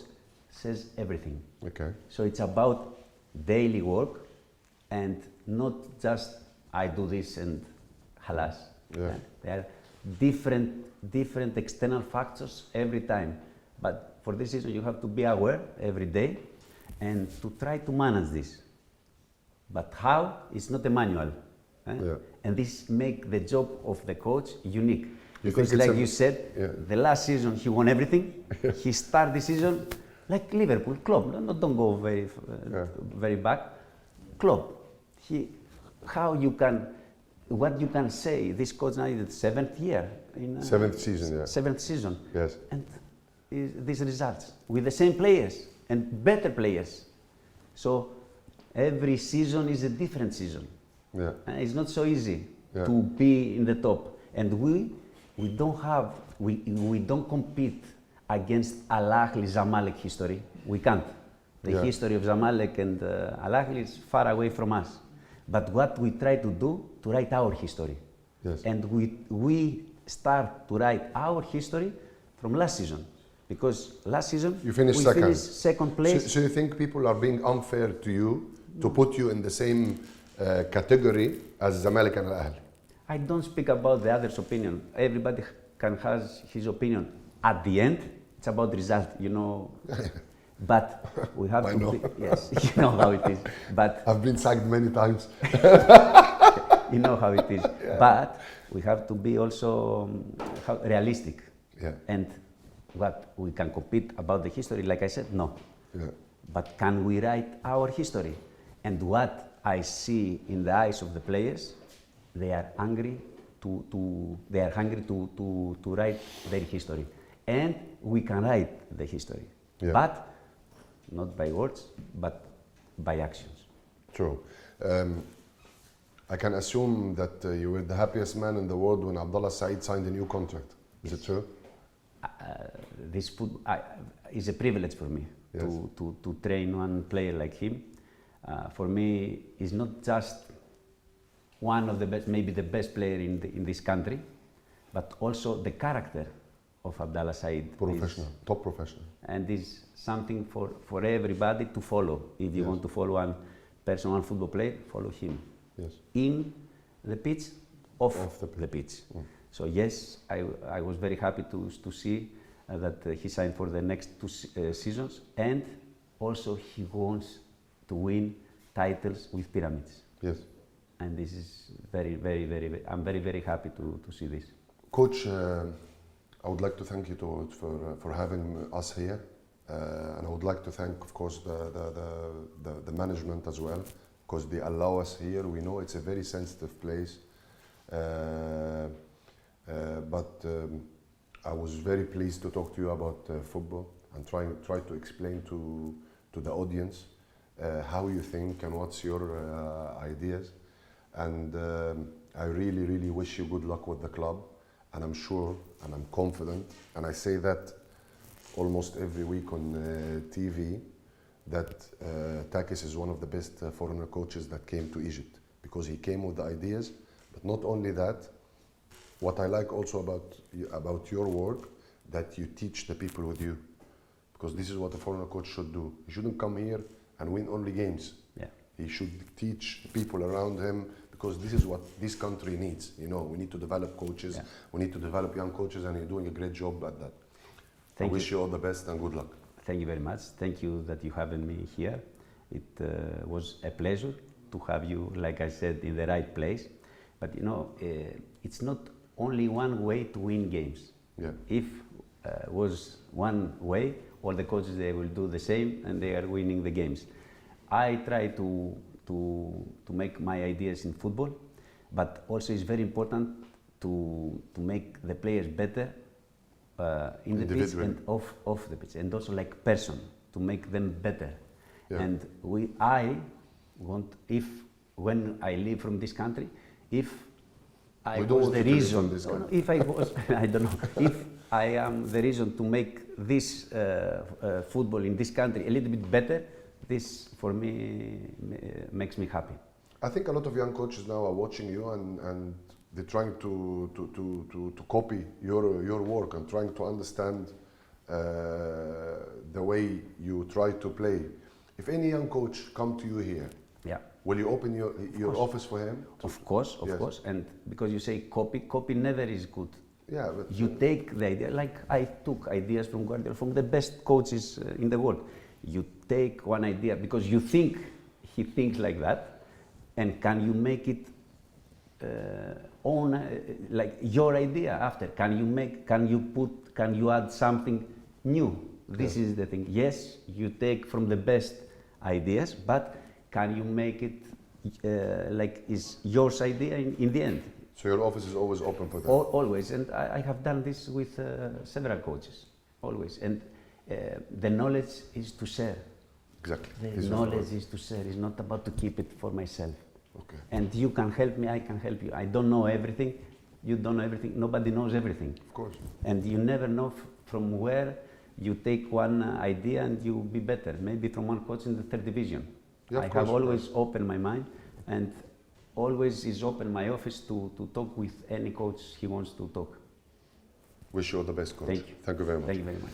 Speaker 5: says everything.
Speaker 22: Okay.
Speaker 5: So it's about daily work and not just I do this and halas.
Speaker 22: Yeah.
Speaker 5: There are different external factors every time. But for this reason, you have to be aware every day and to try to manage this. But how? It's not a manual.
Speaker 22: Yeah.
Speaker 5: And this make the job of the coach unique.
Speaker 22: You
Speaker 5: Because
Speaker 22: think it's
Speaker 5: like you said, the last season he won everything. He started the season like Liverpool, Klopp. Don't go very back. Klopp. What you can say, this coach now is the 7th year.
Speaker 22: Seventh season, yeah.
Speaker 5: 7th season.
Speaker 22: Yes.
Speaker 5: And these results with the same players and better players. So every season is a different season.
Speaker 22: Yeah.
Speaker 5: It's not so easy
Speaker 22: Yeah.
Speaker 5: to be in the top. And we don't compete against Al Ahly Zamalek history. We can't. The
Speaker 22: Yeah.
Speaker 5: history of Zamalek and Al Ahly is far away from us. But what we try to do, to write our history.
Speaker 22: Yes.
Speaker 5: And we start to write our history from last season. Because last season
Speaker 22: You finished
Speaker 5: we
Speaker 22: second.
Speaker 5: finished second place.
Speaker 22: So you think people are being unfair to you to put you in the same category as Zamalek and Al Ahly?
Speaker 5: I don't speak about the other's opinion. Everybody can has his opinion. At the end, it's about result, you know. But we have
Speaker 22: I
Speaker 5: to
Speaker 22: know.
Speaker 5: be, yes, you know how it is. But
Speaker 22: I've been sacked many times.
Speaker 5: you know how it is.
Speaker 22: Yeah.
Speaker 5: But we have to be also realistic.
Speaker 22: Yeah.
Speaker 5: And what we can compete about the history, like I said, no.
Speaker 22: Yeah.
Speaker 5: But can we write our history? And what I see in the eyes of the players, they are hungry to write their history. And we can write the history.
Speaker 22: Yeah.
Speaker 5: But not by words, but by actions.
Speaker 22: True. I can assume that you were the happiest man in the world when Abdullah Saeed signed a new contract. Is it true?
Speaker 5: This is a privilege for me
Speaker 22: Yes.
Speaker 5: to train one player like him. For me, he's not just one of the best, maybe the best player in this country, but also the character of Abdallah Saeed.
Speaker 22: Professional, top professional.
Speaker 5: And is something for everybody to follow. If you
Speaker 22: Yes.
Speaker 5: want to follow one person, one football player, follow him.
Speaker 22: Yes.
Speaker 5: In the pitch, off the pitch. So yes, I was very happy to see that he signed for the next two seasons, and also he wants to win titles with Pyramids.
Speaker 22: Yes.
Speaker 5: And this is I'm very happy to see this.
Speaker 22: Coach, I would like to thank you for having us here. And I would like to thank, of course, the management as well, because they allow us here. We know it's a very sensitive place. But I was very pleased to talk to you about football and try to explain to the audience how you think and what's your ideas. And I really wish you good luck with the club. And I'm sure and I'm confident, and I say that almost every week on TV, that Wtaakiis is one of the best foreigner coaches that came to Egypt, because he came with the ideas. But not only that, what I like also about your work, that you teach the people with you, because this is what a foreigner coach should do. He shouldn't come here and win only games.
Speaker 5: Yeah.
Speaker 22: He should teach people around him, because this is what this country needs. You know, we need to develop coaches, we need to develop young coaches, and you're doing a great job at that. I wish you all the best and good luck.
Speaker 5: Thank you very much. Thank you that you having me here. It was a pleasure to have you, like I said, in the right place. But you know, it's not only one way to win games.
Speaker 22: Yeah.
Speaker 5: If was one way, all the coaches they will do the same and they are winning the games. I try to make my ideas in football, but also it's very important to make the players better in the pitch and off the pitch, and also like person to make them better.
Speaker 22: Yeah.
Speaker 5: And I want, when I leave from this country, if I was the reason, if I was, I don't know, if I am the reason to make this football in this country a little bit better, this for me makes me happy.
Speaker 22: I think a lot of young coaches now are watching you and they're trying to copy your work and trying to understand the way you try to play. If any young coach come to you here,
Speaker 5: yeah,
Speaker 22: will you open your office for him?
Speaker 5: Of course, and because you say copy never is good.
Speaker 22: Yeah, but
Speaker 5: you take the idea, like I took ideas from Guardiola, from the best coaches in the world. You take one idea because you think he thinks like that, and can you make it own, like your idea after? Can you add something new? This is the thing. Yes, you take from the best ideas, but can you make it like is yours idea in the end?
Speaker 22: So your office is always open for that?
Speaker 5: Always, and I have done this with several coaches, always. And the knowledge is to share.
Speaker 22: Exactly.
Speaker 5: The knowledge is to share. It's not about to keep it for myself.
Speaker 22: Okay.
Speaker 5: And you can help me, I can help you. I don't know everything, you don't know everything, nobody knows everything.
Speaker 22: Of course.
Speaker 5: And you never know from where you take one idea and you be better, maybe from one coach in the third division.
Speaker 22: Yeah,
Speaker 5: I have always opened my mind and always is open my office to talk with any coach he wants to talk.
Speaker 22: Wish you all the best, coach.
Speaker 5: Thank you.
Speaker 22: Thank you very much.
Speaker 5: Thank you very much.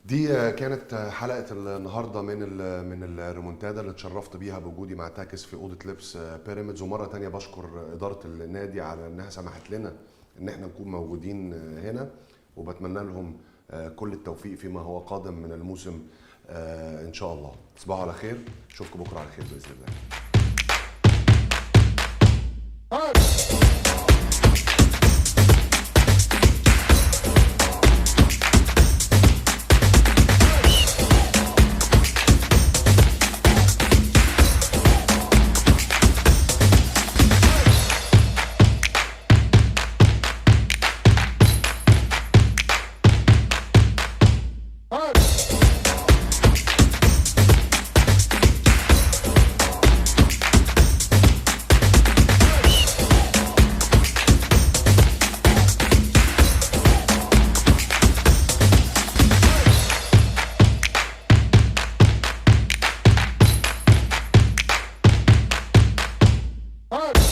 Speaker 22: دي كانت حلقة النهاردة من الريمونتادا اللي اتشرفت بيها بوجودي مع تاكس في أوضة لبس بيراميدز. ومرة تانية بشكر إدارة النادي على إنها سمحت لنا إن احنا نكون موجودين هنا، وبتمنى لهم كل التوفيق فيما هو قادم من الموسم إن شاء الله. تصبحوا على خير، أشوفكم بكرة على خير بإذن الله.
Speaker 2: Hey!